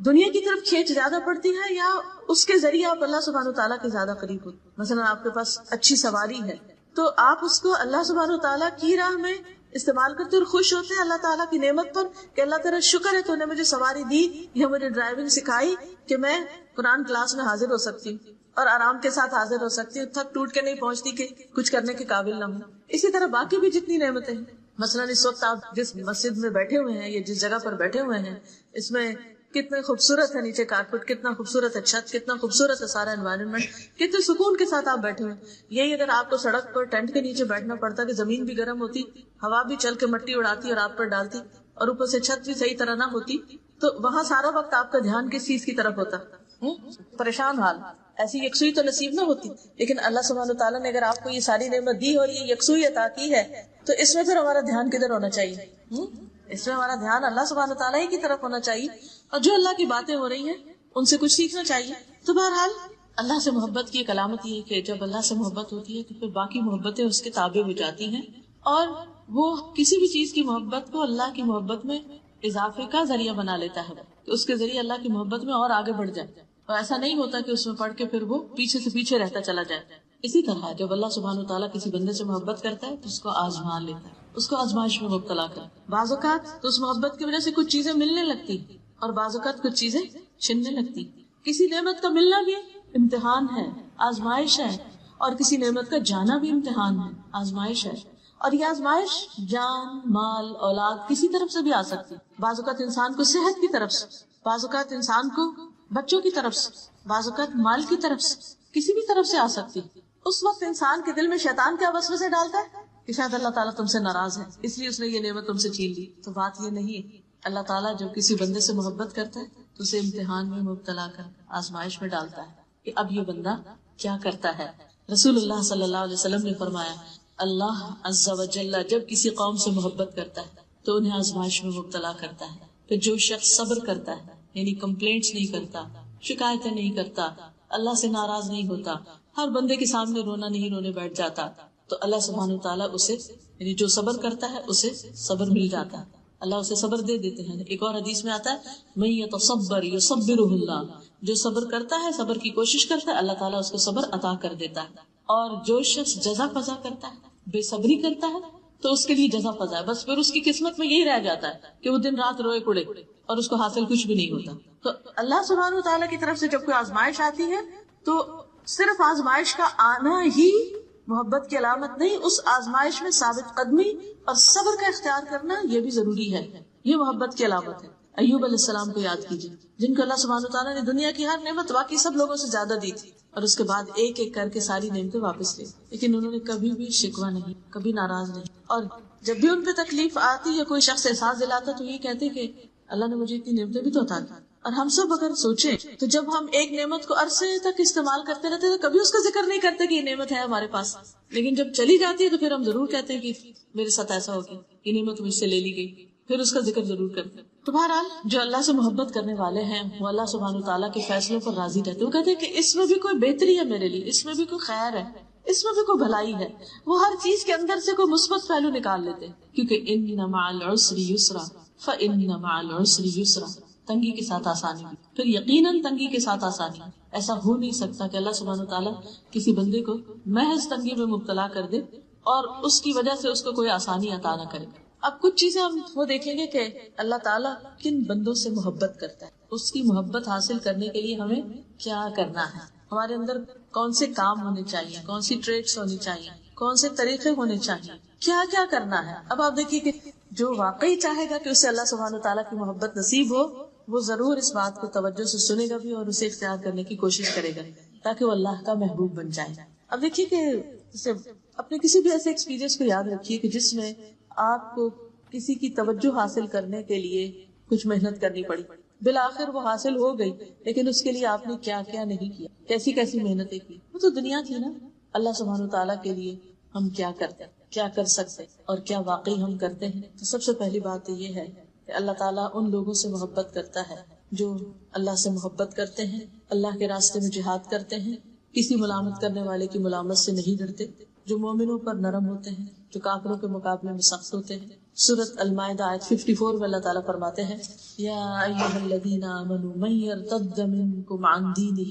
دنیا کی طرف کھینچ زیادہ پڑتی ہے یا اس کے ذریعے آپ اللہ سبحانہ تعالیٰ کے زیادہ قریب ہوتے. مثلا آپ کے پاس اچھی سواری ہے تو آپ اس کو اللہ سبحانہ تعالیٰ کی راہ میں استعمال کرتے اور خوش ہوتے ہیں اللہ تعالیٰ کی نعمت پر کہ اللہ تعالیٰ شکر ہے تو نے مجھے سواری دی یا مجھے ڈرائیونگ سکھائی کہ میں قرآن کلاس میں حاضر ہو سکتی ہوں اور آرام کے ساتھ حاضر ہو سکتی ہوں، تھک ٹوٹ کے نہیں پہنچتی کہ کچھ کرنے کے قابل نہ ہوں. اسی طرح باقی بھی جتنی نعمتیں ہیں، مثلا اس وقت آپ جس مسجد میں بیٹھے ہوئے ہیں یا جس جگہ پر بیٹھے ہوئے ہیں، اس میں کتنے خوبصورت ہے، نیچے کارپیٹ کتنا خوبصورت ہے، چھت کتنا خوبصورت ہے، سارا انوائرمنٹ کتنے سکون کے ساتھ آپ بیٹھے ہوئے. یہی اگر آپ کو سڑک پر ٹینٹ کے نیچے بیٹھنا پڑتا کہ زمین بھی گرم ہوتی، ہوا بھی چل کے مٹی اڑاتی اور آپ پر ڈالتی، اور اوپر سے چھت بھی صحیح طرح نہ ہوتی، تو وہاں سارا وقت آپ کا دھیان کس چیز کی طرف ہوتا؟ پریشان حال. ایسی یکسوئی تو نصیب نہ ہوتی. لیکن اللہ سبحانہ تعالیٰ نے اگر آپ کو یہ ساری نعمت دی اور یہ یکسوئی عطا کی ہے تو اس میں پھر ہمارا دھیان کدھر ہونا چاہیے؟ اس میں ہمارا دھیان اللہ سبحانہ تعالیٰ ہی کی طرف ہونا چاہیے، اور جو اللہ کی باتیں ہو رہی ہیں ان سے کچھ سیکھنا چاہیے. تو بہرحال اللہ سے محبت کی ایک علامت یہ ہے کہ جب اللہ سے محبت ہوتی ہے تو پھر باقی محبتیں اس کے تابع ہو جاتی ہیں، اور وہ کسی بھی چیز کی محبت کو اللہ کی محبت میں اضافے کا ذریعہ بنا لیتا ہے کہ اس کے ذریعے اللہ کی محبت میں اور آگے بڑھ جائے. اور ایسا نہیں ہوتا کہ اس میں پڑھ کے پھر وہ پیچھے سے پیچھے رہتا چلا جائے. اسی طرح جب اللہ سبحانہ تعالیٰ کسی بندے سے محبت کرتا ہے تو اس کو آزما لیتا ہے، اس کو آزمائش میں مبتلا کرتا ہے. بعض اوقات تو اس محبت کی وجہ سے کچھ چیزیں ملنے لگتی اور بعض اوقات کچھ چیزیں چھننے لگتی. کسی نعمت کا ملنا بھی امتحان ہے، آزمائش ہے، اور کسی نعمت کا جانا بھی امتحان ہے، آزمائش ہے. اور یہ آزمائش جان، مال، اولاد کسی طرف سے بھی آ سکتی. بعض اوقات انسان کو صحت کی طرف سے، بعض اوقات انسان کو بچوں کی طرف سے، بعض اوقات مال کی طرف سے، کسی بھی طرف سے آ سکتی. اس وقت انسان کے دل میں شیطان کیا وسوسے ڈالتا ہے کہ شاید اللہ تعالیٰ تم سے ناراض ہے اس لیے اس نے یہ نعمت تم سے چھین لی. تو بات یہ نہیں ہے. اللہ تعالیٰ جب کسی بندے سے محبت کرتا ہے تو اسے امتحان میں مبتلا کر آزمائش میں ڈالتا ہے کہ اب یہ بندہ کیا کرتا ہے. رسول اللہ صلی اللہ علیہ وسلم نے فرمایا، اللہ عز و جل جب کسی قوم سے محبت کرتا ہے تو انہیں آزمائش میں مبتلا کرتا ہے. پھر جو شخص صبر کرتا ہے، یعنی کمپلینٹس نہیں کرتا، شکایتیں نہیں کرتا، اللہ سے ناراض نہیں ہوتا، ہر بندے کے سامنے رونا نہیں رونے بیٹھ جاتا، تو اللہ سبحانہ تعالیٰ اسے، یعنی جو صبر کرتا ہے اسے صبر مل جاتا ہے، اللہ اسے صبر دے دیتے ہیں. ایک اور حدیث میں آتا ہے، من یتصبر یصبرہ اللہ، جو صبر کرتا ہے، صبر کی کوشش کرتا ہے، اللہ تعالیٰ اس کو صبر عطا کر دیتا ہے. اور جو شخص جزا فضا کرتا ہے، بے صبری کرتا ہے، تو اس کے لیے جزا فضا ہے، بس پھر اس کی قسمت میں یہی رہ جاتا ہے کہ وہ دن رات روئے پڑے اور اس کو حاصل کچھ بھی نہیں ہوتا. تو اللہ سبحانہ وتعالیٰ کی طرف سے جب کوئی آزمائش آتی ہے تو صرف آزمائش کا آنا ہی محبت کی علامت نہیں، اس آزمائش میں ثابت قدمی اور صبر کا اختیار کرنا یہ بھی ضروری ہے. یہ محبت کی علامت ہے. ایوب علیہ السلام کو یاد کیجیے، جن کو اللہ سبحانہ وتعالیٰ نے دنیا کی ہر نعمت باقی سب لوگوں سے زیادہ دی تھی، اور اس کے بعد ایک ایک کر کے ساری نعمتیں واپس لی، لیکن انہوں نے کبھی بھی شکوہ نہیں، کبھی ناراض نہیں. اور جب بھی ان پہ تکلیف آتی یا کوئی شخص احساس دلاتا تو یہ کہتے کہ اللہ نے مجھے اتنی نعمتیں بھی تو عطا کی. اور ہم سب اگر سوچیں تو جب ہم ایک نعمت کو عرصے تک استعمال کرتے رہتے تو کبھی اس کا ذکر نہیں کرتے کہ یہ نعمت ہے ہمارے پاس، لیکن جب چلی جاتی ہے تو پھر ہم ضرور کہتے ہیں کہ میرے ساتھ ایسا ہو گیا، یہ نعمت مجھ سے لے لی گئی، پھر اس کا ذکر ضرور کرتے ہیں. تو بہرحال جو اللہ سے محبت کرنے والے ہیں وہ اللہ سبحانہ وتعالیٰ کے فیصلوں پر راضی رہتے ہیں. وہ کہتے ہیں کہ اس میں بھی کوئی بہتری ہے میرے لیے، اس میں بھی کوئی خیر ہے، اس میں بھی کوئی بھلائی ہے. وہ ہر چیز کے اندر سے کوئی مثبت پہلو نکال لیتے ہیں، کیونکہ ان مع العسر یسرا فان مع العسر یسرا، تنگی کے ساتھ آسانی بھی، پھر یقیناً تنگی کے ساتھ آسانی. ایسا ہو نہیں سکتا کہ اللہ سبحانہ وتعالیٰ کسی بندے کو محض تنگی میں مبتلا کر دے اور اس کی وجہ سے اس کو کوئی آسانی عطا نہ کرے. اب کچھ چیزیں ہم وہ دیکھیں گے کہ اللہ تعالیٰ کن بندوں سے محبت کرتا ہے، اس کی محبت حاصل کرنے کے لیے ہمیں کیا کرنا ہے، ہمارے اندر کون سے کام ہونے چاہیے، کون سی ٹریٹس ہونی چاہیے، کون سے طریقے ہونے چاہیے، کیا کیا کرنا ہے. اب آپ دیکھیے کہ جو واقعی چاہے گا کہ اسے اللہ سبحانہ تعالیٰ کی محبت نصیب ہو، وہ ضرور اس بات کو توجہ سے سنے گا بھی اور اسے اختیار کرنے کی کوشش کرے گا تاکہ وہ اللہ کا محبوب بن جائے. اب دیکھیے کہ جیسے اپنے کسی بھی ایسے ایکسپیرینس کو یاد رکھیے کہ جس میں آپ کو کسی کی توجہ حاصل کرنے کے لیے کچھ محنت کرنی پڑی، بالآخر وہ حاصل ہو گئی، لیکن اس کے لیے آپ نے کیا کیا نہیں کیا، کیسی کیسی محنتیں کی. وہ تو دنیا تھی نا. اللہ سبحانہ تعالیٰ کے لیے ہم کیا کرتے ہیں، کیا کر سکتے اور کیا واقعی ہم کرتے ہیں. تو سب سے پہلی بات تو یہ ہے کہ اللہ تعالیٰ ان لوگوں سے محبت کرتا ہے جو اللہ سے محبت کرتے ہیں، اللہ کے راستے میں جہاد کرتے ہیں، کسی ملامت کرنے والے کی ملامت سے نہیں ڈرتے، جو مومنوں پر نرم ہوتے ہیں، جو کافروں کے مقابلے میں سخت ہوتے ہیں. سورۃ المائدہ آیت 54 میں اللہ تعالیٰ فرماتے ہیں یا ایھا الذین آمنوا من یرتد منکم عن دینہ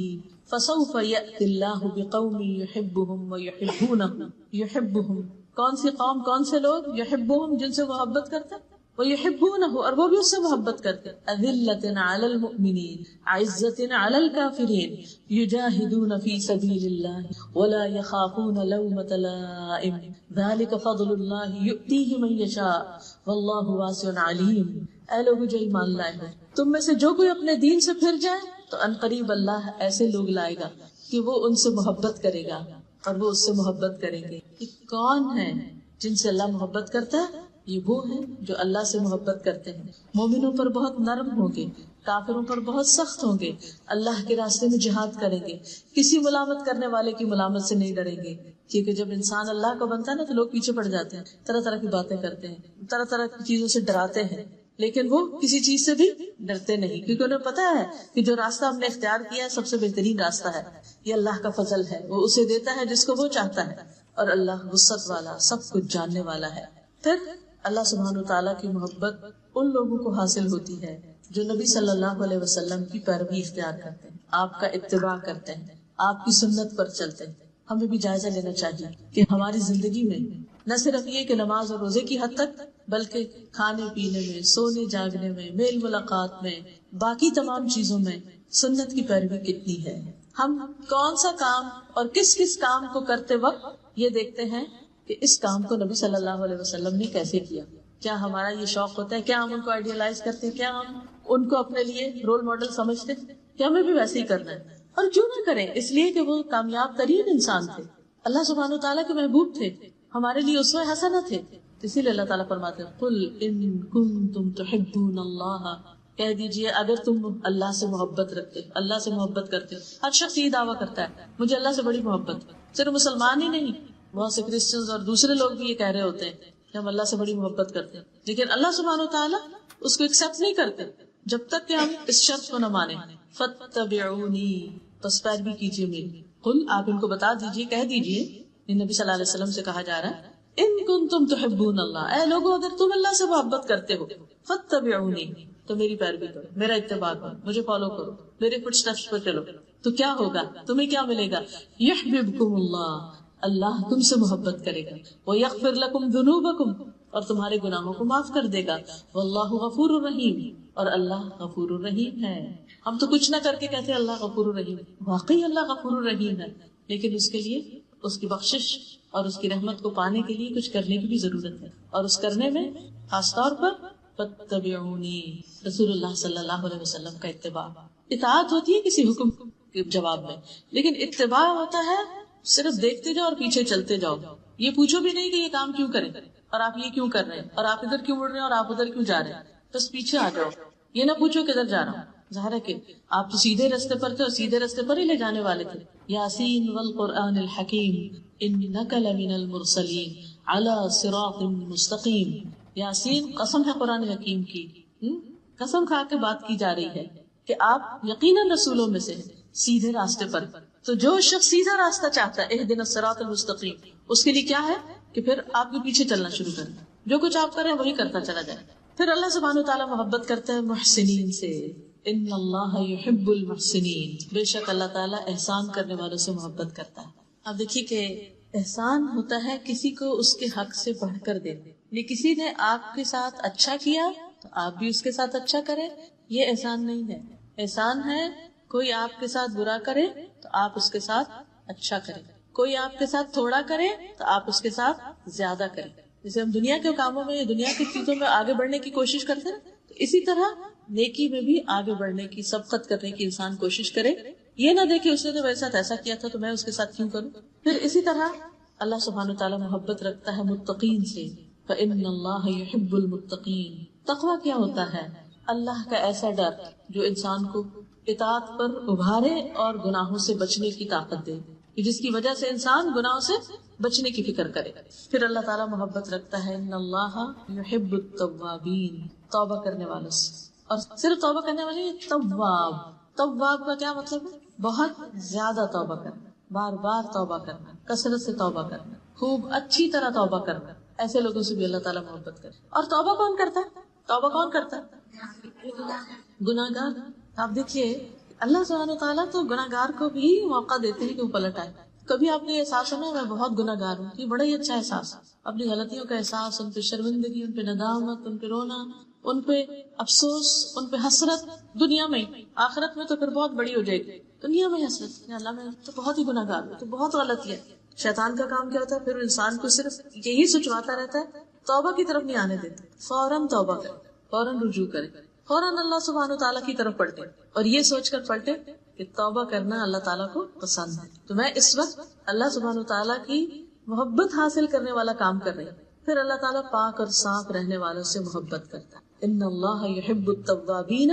فسوف یأتی اللہ بقوم یحبهم ویحبونہ. یحبهم کون سی قوم، کون سے لوگ؟ یحبهم جن سے محبت کرتے ہیں، ویحبونہ اور وہ بھی اس سے محبت کرتے ہیں. اذلۃ علی المؤمنین عزۃ علی الکافرین یجاہدون فی سبیل اللہ ولا یخافون لومۃ لائم ذلک فضل اللہ یؤتیہ من یشاء واللہ واسع علیم. اے لوگ جو ایمان لائے ہو، تم میں سے جو کوئی اپنے دین سے پھر جائے تو انقریب اللہ ایسے لوگ لائے گا کہ وہ ان سے محبت کرے گا اور وہ اس سے محبت کریں گے. یہ کون ہے جن سے اللہ محبت کرتا ہے؟ یہ وہ ہیں جو اللہ سے محبت کرتے ہیں، مومنوں پر بہت نرم ہوں گے، کافروں پر بہت سخت ہوں گے، اللہ کے راستے میں جہاد کریں گے، کسی ملامت کرنے والے کی ملامت سے نہیں ڈریں گے. کیونکہ جب انسان اللہ کا بنتا ہے نا تو لوگ پیچھے پڑ جاتے ہیں، طرح طرح کی باتیں کرتے ہیں، طرح طرح کی چیزوں سے ڈراتے ہیں، لیکن وہ کسی چیز سے بھی ڈرتے نہیں، کیونکہ انہیں پتا ہے کہ جو راستہ ہم نے اختیار کیا ہے سب سے بہترین راستہ ہے، یہ اللہ کا فضل ہے، وہ اسے دیتا ہے جس کو وہ چاہتا ہے، اور اللہ وسعت والا، سب کچھ جاننے والا ہے. پھر اللہ سبحانہ وتعالیٰ کی محبت ان لوگوں کو حاصل ہوتی ہے جو نبی صلی اللہ علیہ وسلم کی پیروی اختیار کرتے ہیں، آپ کا اتباع کرتے ہیں، آپ کی سنت پر چلتے ہیں. ہمیں بھی جائزہ لینا چاہیے کہ ہماری زندگی میں نہ صرف یہ کہ نماز اور روزے کی حد تک، بلکہ کھانے پینے میں، سونے جاگنے میں، میل ملاقات میں، باقی تمام چیزوں میں سنت کی پیروی کتنی ہے. ہم کون سا کام اور کس کس کام کو کرتے وقت یہ دیکھتے ہیں کہ اس کام کو نبی صلی اللہ علیہ وسلم نے کیسے کیا. کیا ہمارا یہ شوق ہوتا ہے؟ کیا ہم ان کو آئیڈیلائز کرتے ہیں؟ کیا ہم ان کو اپنے لیے رول ماڈل سمجھتے ہیں؟ کیا ہمیں بھی ویسے ہی کرنا ہے؟ اور کیوں نہ کریں، اس لیے کہ وہ کامیاب ترین انسان تھے، اللہ سبحانہ تعالیٰ کے محبوب تھے، ہمارے لیے اسوہ حسنہ تھے. اسی لیے اللہ تعالیٰ فرماتے ہیں قل ان کنتم تحبون اللہ، کہہ دیجئے اگر تم اللہ سے محبت رکھتے، اللہ سے محبت کرتے. ہر شخص یہ دعویٰ کرتا ہے مجھے اللہ سے بڑی محبت، صرف مسلمان ہی نہیں، بہت سے کرسچنز اور دوسرے لوگ بھی یہ کہہ رہے ہوتے ہیں کہ ہم اللہ سے بڑی محبت کرتے ہیں، لیکن اللہ سبحانہ وتعالیٰ اس کو ایکسپٹ نہیں کرتے جب تک کہ ہم اس شرط کو نہ مانیں. فاتبعونی، پس پیروی کیجیے میری. قل، آپ ان کو بتا دیجیے، کہہ دیجیے، یہ نبی صلی اللہ علیہ وسلم سے کہا جا رہا ہے، ان کنتم تحبون اللہ، اے لوگو اگر تم اللہ سے محبت کرتے ہو، فاتبعونی، تو میری پیروی کرو، میرا اتباع کرو، مجھے فالو کرو، میرے فٹ سٹیپس پر چلو. تو کیا ہوگا؟ تمہیں کیا ملے گا؟ یحببکم اللہ، اللہ تم سے محبت کرے گا، وَيَغْفِرْ لَكُمْ ذُنُوبَكُمْ اور تمہارے گناہوں کو معاف کر دے گا، وَاللَّهُ غَفُورٌ رَحِيمٌ اور اللہ غفور الرحیم ہے۔ ہم تو کچھ نہ کر کے کہتے ہیں اللہ غفور الرحیم، واقعی اللہ غفور الرحیم ہے، لیکن اس کے لیے اس کی بخشش اور اس کی رحمت کو پانے کے لیے کچھ کرنے کی بھی ضرورت ہے، اور اس کرنے میں خاص طور پر فَاتَّبِعُونِی، رسول اللہ صلی اللہ علیہ وسلم کا اتباع۔ اطاعت ہوتی ہے کسی حکم کے جواب میں، لیکن اتباع ہوتا ہے صرف دیکھتے جاؤ اور پیچھے چلتے جاؤ، یہ پوچھو بھی نہیں کہ یہ کام کیوں کریں اور آپ یہ کیوں کر رہے ہیں اور آپ ادھر کیوں مڑ رہے ہیں اور آپ ادھر کیوں جا رہے ہیں، بس پیچھے آ جاؤ، یہ نہ پوچھو کدھر جا رہا ہوں۔ ظاہر ہے کہ آپ تو سیدھے راستے پر تھے اور سیدھے راستے پر ہی لے جانے والے تھے۔ یاسین والقرآن الحکیم انک لمن المرسلین علی صراط مستقیم۔ یاسین قسم ہے قرآن حکیم کی، قسم کھا کے بات کی جا رہی ہے کہ آپ یقیناً رسولوں میں سے سیدھے راستے پر۔ تو جو شخص سیدھا راستہ چاہتا ہے اہدنا الصراط المستقیم، اس کے لیے کیا ہے کہ پھر آپ کے پیچھے چلنا شروع کریں، جو کچھ آپ کریں وہی کرتا چلا جائے۔ پھر اللہ سبحانہ وتعالیٰ محبت کرتا ہے محسنین سے، ان اللہ یحب المحسنین، بے شک اللہ تعالیٰ احسان کرنے والوں سے محبت کرتا ہے۔ اب دیکھیے کہ احسان ہوتا ہے کسی کو اس کے حق سے بڑھ کر دینا، یہ کسی نے آپ کے ساتھ اچھا کیا تو آپ بھی اس کے ساتھ اچھا کریں، یہ احسان نہیں ہے۔ احسان ہے کوئی آپ کے ساتھ برا کرے تو آپ اس کے ساتھ اچھا کریں، کوئی آپ کے ساتھ تھوڑا کرے تو آپ اس کے ساتھ زیادہ کریں۔ جیسے ہم دنیا کے کاموں میں، دنیا کی چیزوں میں آگے بڑھنے کی کوشش کرتے ہیں، تو اسی طرح نیکی میں بھی آگے بڑھنے کی، سبقت کرنے کی انسان کوشش کرے، یہ نہ دیکھے اس نے تو میرے ساتھ ایسا کیا تھا تو میں اس کے ساتھ کیوں کروں۔ پھر اسی طرح اللہ سبحانہ وتعالیٰ محبت رکھتا ہے متقین سے، فإن اللہ یحب المتقین۔ تقویٰ کیا ہوتا ہے؟ اللہ کا ایسا ڈر جو انسان کو اطاعت پر ابھارے اور گناہوں سے بچنے کی طاقت دے، جس کی وجہ سے انسان گناہوں سے بچنے کی فکر کرے۔ پھر اللہ تعالیٰ محبت رکھتا ہے ان اللہ یحب التوابین، توبہ کرنے والوں سے، اور صرف توبہ کرنے والے تواب۔ تواب کا کیا مطلب ہے؟ بہت زیادہ توبہ کرنا، بار بار توبہ کرنا، کثرت سے توبہ کرنا، خوب اچھی طرح توبہ کرنا، ایسے لوگوں سے بھی اللہ تعالیٰ محبت کرے۔ اور توبہ کون کرتا ہے؟ توبہ کون کرتا ہے؟ گناہگار۔ آپ دیکھیے اللہ سبحانہ وتعالیٰ تو گناہگار کو بھی موقع دیتے ہیں کہ وہ پلٹ آئے۔ کبھی آپ نے یہ احساس سنا میں بہت گناہگار ہوں، یہ بڑا ہی اچھا احساس، اپنی غلطیوں کا احساس، ان پہ شرمندگی، ان پہ ندامت، ان پہ رونا، ان پہ افسوس، ان پہ حسرت، دنیا میں، آخرت میں تو پھر بہت بڑی ہو جائے گی، دنیا میں حسرت، یا اللہ میں تو بہت ہی گناہگار ہوں، تو بہت غلطی ہے۔ شیطان کا کام کیا ہوتا ہے؟ پھر انسان کو صرف یہی سوچواتا رہتا ہے، توبہ کی طرف نہیں آنے دیتا، فوراً توبہ کرے، فوراً رجوع کرے، فوراً اللہ سبحانہ وتعالیٰ کی طرف پلٹے، اور یہ سوچ کر پلٹے کہ توبہ کرنا اللہ تعالیٰ کو پسند ہے، تو میں اس وقت اللہ سبحانہ وتعالیٰ کی محبت حاصل کرنے والا کام کر رہی ہوں۔ پھر اللہ تعالیٰ پاک اور صاف رہنے والوں سے محبت کرتا ہے، ان اللہ یحب التوابین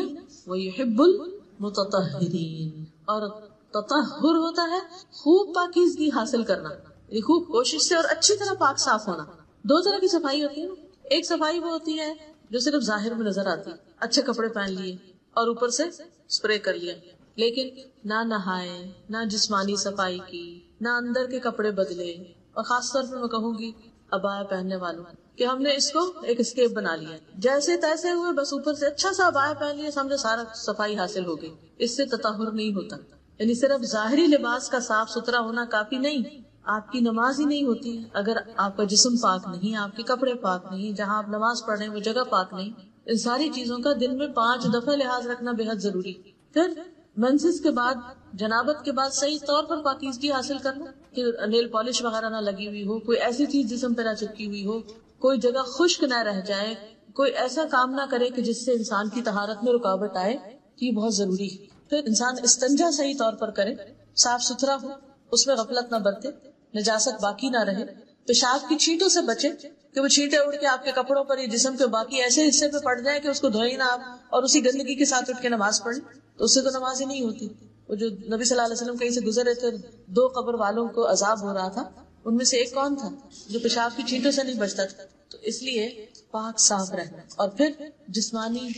ویحب المتطہرین۔ اور تطہر ہوتا ہے خوب پاکیزگی حاصل کرنا، یعنی خوب کوشش سے اور اچھی طرح پاک صاف ہونا۔ دو طرح کی صفائی ہوتی ہے، ایک صفائی وہ ہوتی ہے جو صرف ظاہر میں نظر آتی، اچھے کپڑے پہن لیے اور اوپر سے اسپرے کر لیا، لیکن نہ نہائے، نہ جسمانی صفائی کی، نہ اندر کے کپڑے بدلے، اور خاص طور پر میں کہوں گی عبایا پہننے والوں کہ ہم نے اس کو ایک اسکیپ بنا لیا، جیسے تیسے ہوئے بس اوپر سے اچھا سا عبایا پہن لیا، سمجھے سارا صفائی حاصل ہو گئی۔ اس سے تطہر نہیں ہوتا، یعنی صرف ظاہری لباس کا صاف ستھرا ہونا کافی نہیں، آپ کی نماز ہی نہیں ہوتی اگر آپ کا جسم پاک نہیں، آپ کے کپڑے پاک نہیں، جہاں آپ نماز پڑھ رہے ہیں وہ جگہ پاک نہیں۔ ان ساری چیزوں کا دن میں 5 دفعہ لحاظ رکھنا بے حد ضروری۔ پھر منسس کے بعد، جنابت کے بعد صحیح طور پر پاکیزگی حاصل کرنا، کہ نیل پالش وغیرہ نہ لگی ہوئی ہو، کوئی ایسی چیز جسم پہ نہ چپکی ہوئی ہو، کوئی جگہ خشک نہ رہ جائے، کوئی ایسا کام نہ کرے کہ جس سے انسان کی طہارت میں رکاوٹ آئے، یہ بہت ضروری ہے۔ پھر انسان استنجا صحیح طور پر کرے، صاف ستھرا ہو، اس میں غفلت نہ برتے، نجاست باقی نہ رہے، پیشاب کی چھینٹوں سے بچے کہ وہ چھینٹیں اڑ کے آپ کے کپڑوں پر یا جسم کے باقی ایسے حصے پہ پڑ جائیں کہ اس کو دھوئیں نہ آپ، اور اسی گندگی کے ساتھ اٹھ کے نماز پڑھیں، تو اس سے تو نماز ہی نہیں ہوتی۔ وہ جو نبی صلی اللہ علیہ وسلم کہیں سے گزرے تھے، 2 قبر والوں کو عذاب ہو رہا تھا، ان میں سے ایک کون تھا؟ جو پیشاب کی چھینٹوں سے نہیں بچتا تھا۔ تو اس لیے پاک صاف رہنا، اور پھر جسمانی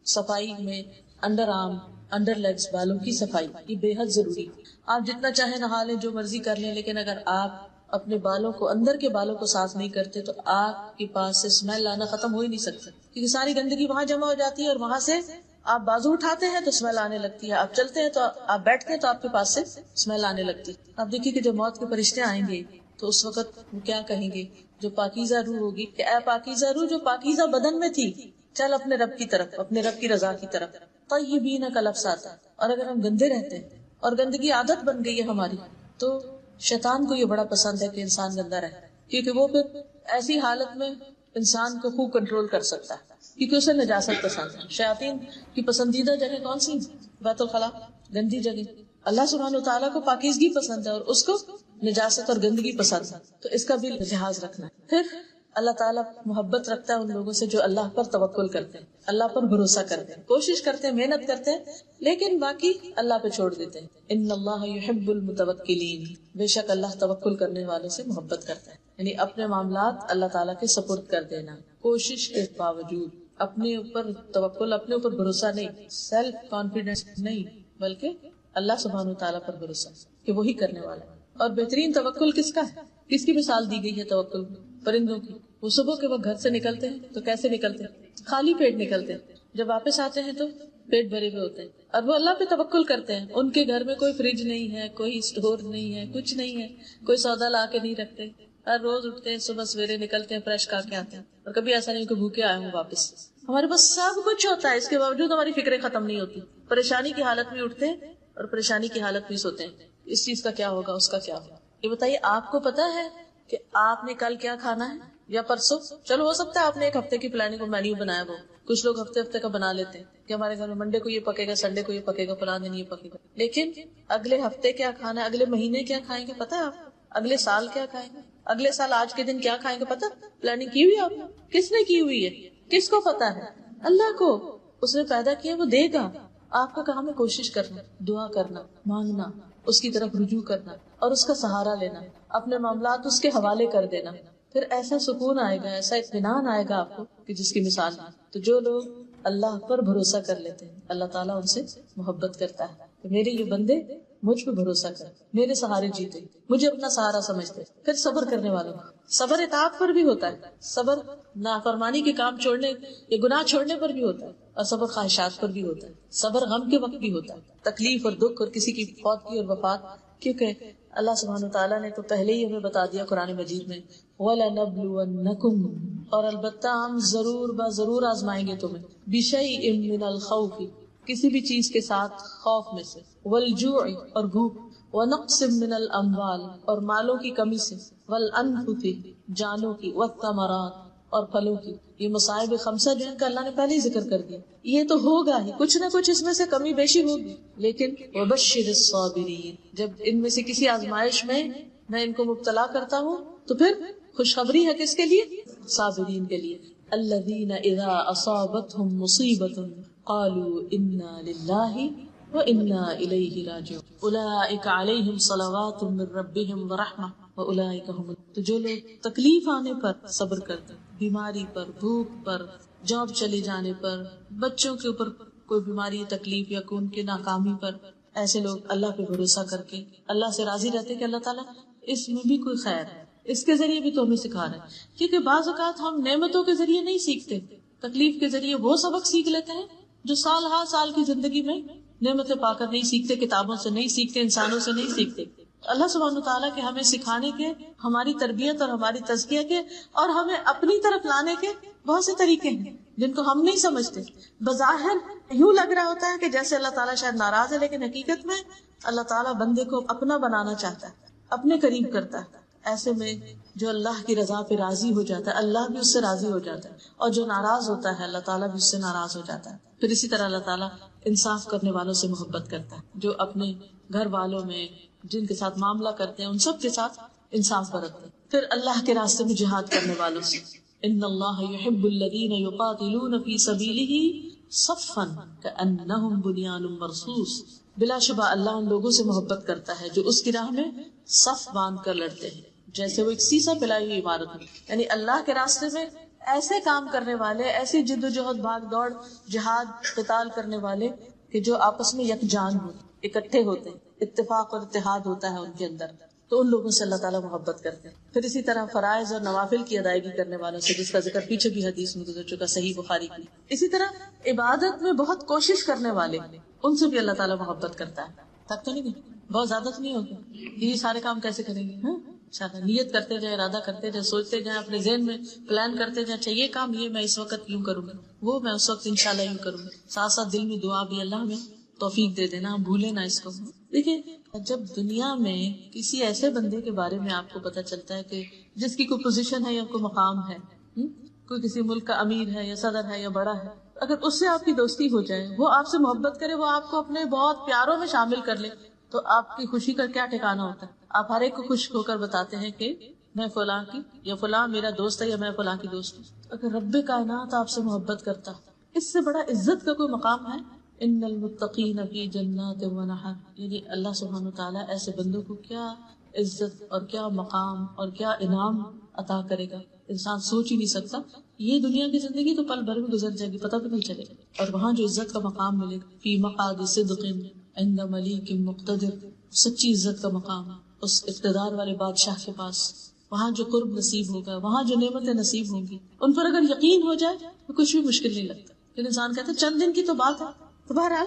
صفائی میں انڈر آرم، انڈر لیگز، بالوں کی صفائی، یہ بے حد ضروری۔ آپ جتنا چاہے نہا لیں، جو مرضی کر لیں، لیکن اگر آپ اپنے بالوں کو، اندر کے بالوں کو صاف نہیں کرتے تو آپ کے پاس سے اسمیل آنا ختم ہو ہی نہیں سکتا، کیونکہ ساری گندگی وہاں جمع ہو جاتی ہے، اور وہاں سے آپ بازو اٹھاتے ہیں تو اسمیل آنے لگتی ہے، آپ چلتے ہیں تو آپ بیٹھتے ہیں تو آپ کے پاس سے اسمیل آنے لگتی ہے۔ آپ دیکھیے کہ جب موت کے فرشتے آئیں گے تو اس وقت وہ کیا کہیں گے؟ جو پاکیزہ روح ہوگی کہ اے پاکیزہ روح جو پاکیزہ بدن میں تھی، چل اپنے رب کی طرف، اپنے رب کی رضا کی طرف۔ طیبین کا لفظ آتا ہے، اور اگر ہم گندے رہتے ہیں اور گندگی عادت بن گئی ہے ہماری، تو شیطان کو یہ بڑا پسند ہے کہ انسان گندا رہے، کیونکہ وہ پھر ایسی حالت میں انسان کو خوب کنٹرول کر سکتا ہے، کیونکہ اسے نجاست پسند ہے۔ شیاطین کی پسندیدہ جگہ کون سی؟ بیت الخلاء، گندی جگہ۔ اللہ سبحانہ وتعالیٰ کو پاکیزگی پسند ہے اور اس کو نجاست اور گندگی پسند ہے، تو اس کا بھی لحاظ رکھنا ہے۔ پھر اللہ تعالیٰ محبت رکھتا ہے ان لوگوں سے جو اللہ پر توکل کرتے ہیں، اللہ پر بھروسہ کرتے ہیں، کوشش کرتے ہیں، محنت کرتے ہیں، لیکن باقی اللہ پہ چھوڑ دیتے ہیں۔ ان اللہ یحب المتوکلین، بے شک اللہ توکل کرنے والوں سے محبت کرتا ہے، یعنی اپنے معاملات اللہ تعالیٰ کے سپرد کر دینا، کوشش کے باوجود، اپنے اوپر توکل، اپنے اوپر بھروسہ نہیں، سیلف کانفیڈنس نہیں، بلکہ اللہ سبحانہ وتعالیٰ پر بھروسہ کہ وہی کرنے والا ہے۔ اور بہترین توکل کس کا ہے؟ کس کی مثال دی گئی ہے توکل؟ پرندوں کی۔ وہ صبح کے وقت گھر سے نکلتے ہیں تو کیسے نکلتے ہیں؟ خالی پیٹ نکلتے ہیں، جب واپس آتے ہیں تو پیٹ بھرے ہوئے ہوتے ہیں، اور وہ اللہ پہ توکل کرتے ہیں۔ ان کے گھر میں کوئی فریج نہیں ہے، کوئی اسٹور نہیں ہے، کچھ نہیں ہے، کوئی سودا لا کے نہیں رکھتے، ہر روز اٹھتے ہیں، صبح سویرے نکلتے ہیں، فریش کھا کے آتے ہیں، اور کبھی ایسا نہیں کہ بھوکے آئے ہوں واپس۔ ہمارے پاس سب کچھ ہوتا ہے، اس کے باوجود ہماری فکریں ختم نہیں ہوتی، پریشانی کی حالت میں اٹھتے ہیں اور پریشانی کی حالت میں سوتے ہیں، اس چیز کا کیا ہوگا، اس کا کیا ہوگا۔ یہ بتائیے آپ کو پتا ہے کہ آپ نے کل کیا کھانا ہے یا پرسوں؟ چلو ہو سکتا ہے آپ نے ایک ہفتے کی پلاننگ مینیو بنایا، وہ کچھ لوگ ہفتے ہفتے کا بنا لیتے ہیں کہ ہمارے گھر میں منڈے کو یہ پکے گا، سنڈے کو یہ پکے گا، فلاں دن یہ پکے گا، لیکن اگلے ہفتے کیا کھانا ہے، اگلے مہینے کیا کھائیں گے پتا ہے آپ؟ اگلے سال کیا کھائیں گے، اگلے سال آج کے دن کیا کھائیں گے پتا؟ پلاننگ کی ہوئی آپ نے؟ کس نے کی ہوئی ہے؟ کس کو پتا ہے؟ اللہ کو۔ اس نے پیدا کیا، وہ دے گا۔ آپ کا کام ہے کوشش کرنا، دعا کرنا، مانگنا، اس کی طرف رجوع کرنا اور اس کا سہارا لینا، اپنے معاملات اس کے حوالے کر دینا، پھر ایسا سکون آئے گا، ایسا اطمینان آئے گا آپ کو کہ جس کی مثال نہیں۔ تو جو لوگ اللہ پر بھروسہ کر لیتے ہیں، اللہ تعالیٰ ان سے محبت کرتا ہے کہ میرے یہ بندے مجھ پہ بھروسہ کر، میرے سہارے جیتے، مجھے اپنا سہارا سمجھتے۔ پھر صبر کرنے والوں کا صبر اطاعت پر بھی ہوتا ہے، صبر نافرمانی کے کام چھوڑنے یا گناہ چھوڑنے پر بھی ہوتا ہے، اور صبر خواہشات پر بھی ہوتا ہے، صبر غم کے وقت بھی ہوتا ہے، تکلیف اور دکھ اور کسی کی فوت کی اور وفات، کیونکہ اللہ سبحانہ وتعالیٰ نے تو پہلے ہی ہمیں بتا دیا قرآن مجید میں، وَلَنَبْلُوَنَّكُمْ، اور البتہ ہم ضرور آزمائیں گے تمہیں، بِشَيْءٍ مِّنَ الْخَوْفِ، کسی بھی چیز کے ساتھ، خوف میں سے، وَالْجُوعِ، اور بھوک، وَنَقْصٍ مِّنَ الْأَمْوَالِ، اور مالوں کی کمی سے، وَالْأَنفُسِ، جانوں کی، وَالثَّمَرَاتِ، اور پھلوں کی۔ یہ مصائب خمسہ جو ان کا اللہ نے پہلے ہی ذکر کر دیا، یہ تو ہوگا ہی، کچھ نہ کچھ اس میں سے کمی بیشی ہوگی، لیکن وَبَشِّرِ الصَّابِرِينَ، جب ان میں سے کسی آزمائش میں میں ان کو مبتلا کرتا ہوں تو پھر خوشخبری ہے کس کے لیے؟ صابرین کے لیے۔ الذین اذا اصابتهم مصیبۃ قالوا انا للہ وانا الیہ راجعون اولئک علیہم صلوات من ربہم ورحمہ واولئک هم، تو جو لوگ تکلیف آنے پر صبر کرتے ہیں، بیماری پر، بھوک پر، جاب چلے جانے پر، بچوں کے اوپر کوئی بیماری، تکلیف یا ان کے ناکامی پر، ایسے لوگ اللہ پہ بھروسہ کر کے اللہ سے راضی رہتے کہ اللہ تعالیٰ اس میں بھی کوئی خیر ہے، اس کے ذریعے بھی تو ہمیں سکھا رہے ہیں، کیونکہ بعض اوقات ہم نعمتوں کے ذریعے نہیں سیکھتے، تکلیف کے ذریعے وہ سبق سیکھ لیتے ہیں جو سال ہر سال کی زندگی میں نعمتیں پا کر نہیں سیکھتے، کتابوں سے نہیں سیکھتے، انسانوں سے نہیں سیکھتے۔ اللہ سبحانہ تعالیٰ کے ہمیں سکھانے کے، ہماری تربیت اور ہماری تزکیہ کے اور ہمیں اپنی طرف لانے کے بہت سے طریقے ہیں جن کو ہم نہیں سمجھتے۔ بظاہر یوں لگ رہا ہوتا ہے کہ جیسے اللہ تعالیٰ شاید ناراض ہے، لیکن حقیقت میں اللہ تعالیٰ بندے کو اپنا بنانا چاہتا ہے، اپنے قریب کرتا ہے۔ ایسے میں جو اللہ کی رضا پہ راضی ہو جاتا ہے، اللہ بھی اس سے راضی ہو جاتا ہے، اور جو ناراض ہوتا ہے اللہ تعالیٰ بھی اس سے ناراض ہو جاتا ہے۔ پھر اسی طرح اللہ تعالیٰ انصاف کرنے والوں سے محبت کرتا ہے، جو اپنے گھر والوں میں جن کے ساتھ معاملہ کرتے ہیں ان سب کے ساتھ انصاف برتتے ہیں۔ پھر اللہ کے راستے میں جہاد کرنے والوں سے، ان اللہ یحب الذین یقاتلون فی سبیلہ صفا کأنہم بنیان مرصوص، بلا شبہ اللہ ان لوگوں سے محبت کرتا ہے جو اس کی راہ میں صف باندھ کر لڑتے ہیں، جیسے وہ ایک سیسا پلائی ہوئی عمارت ہے۔ یعنی اللہ کے راستے میں ایسے کام کرنے والے، ایسی جد و جہد، بھاگ دوڑ، جہاد، قتال کرنے والے کہ جو آپس میں یکجان ہو، اکٹھے ہوتے، اتفاق اور اتحاد ہوتا ہے ان کے اندر، تو ان لوگوں سے اللہ تعالیٰ محبت کرتے ہیں۔ پھر اسی طرح فرائض اور نوافل کی ادائیگی کرنے والوں سے، جس کا ذکر پیچھے بھی حدیث میں گزر چکا، صحیح بخاری کی۔ اسی طرح عبادت میں بہت کوشش کرنے والے، ان سے بھی اللہ تعالیٰ محبت کرتا ہے۔ تک تو نہیں، بہت زیادہ تو نہیں ہوگا، یہ سارے کام کیسے کریں گے؟ انشاءاللہ نیت کرتے جائیں، ارادہ کرتے جائیں، سوچتے جائیں، اپنے ذہن میں پلان کرتے جائیں، اچھا یہ کام یہ میں اس وقت یوں کروں گا، وہ میں اس وقت انشاءاللہ یوں کروں گا، ساتھ ساتھ دل میں دعا بھی اللہ ہمیں توفیق دے دینا، ہم بھولے نہ اس کو. دیکھیں جب دنیا میں کسی ایسے بندے کے بارے میں آپ کو پتہ چلتا ہے کہ جس کی کوئی پوزیشن ہے یا کوئی مقام ہے، کوئی کسی ملک کا امیر ہے یا صدر ہے یا بڑا ہے، اگر اس سے آپ کی دوستی ہو جائے، وہ آپ سے محبت کرے، وہ آپ کو اپنے بہت پیاروں میں شامل کر لے، تو آپ کی خوشی کا کیا ٹھکانہ ہوتا ہے. آپ ہر ایک کو خوش ہو کر بتاتے ہیں کہ میں فلاں کی یا فلاں میرا دوست ہے یا میں فلاں کی دوست ہوں. اگر رب کائنات آپ سے محبت کرتا، اس سے بڑا عزت کا کوئی مقام ہے؟ ان المتقین فی جنات و نہر، یعنی اللہ سبحانہ وتعالیٰ ایسے بندوں کو کیا عزت اور کیا مقام اور کیا انعام عطا کرے گا، انسان سوچ ہی نہیں سکتا. یہ دنیا کی زندگی تو پل بھر میں گزر جائے گی، پتہ بھی نہیں چلے گا. اور وہاں جو عزت کا مقام ملے گا، فی مقعد صدق عند ملیک مقتدر، سچی عزت کا مقام اس اقتدار والے بادشاہ کے پاس، وہاں جو قرب نصیب ہوگا، وہاں جو نعمتیں نصیب ہوں گی، ان پر اگر یقین ہو جائے تو کچھ بھی مشکل نہیں لگتا. پھر انسان کہتا ہے چند دن کی تو بات ہے. تو بہرحال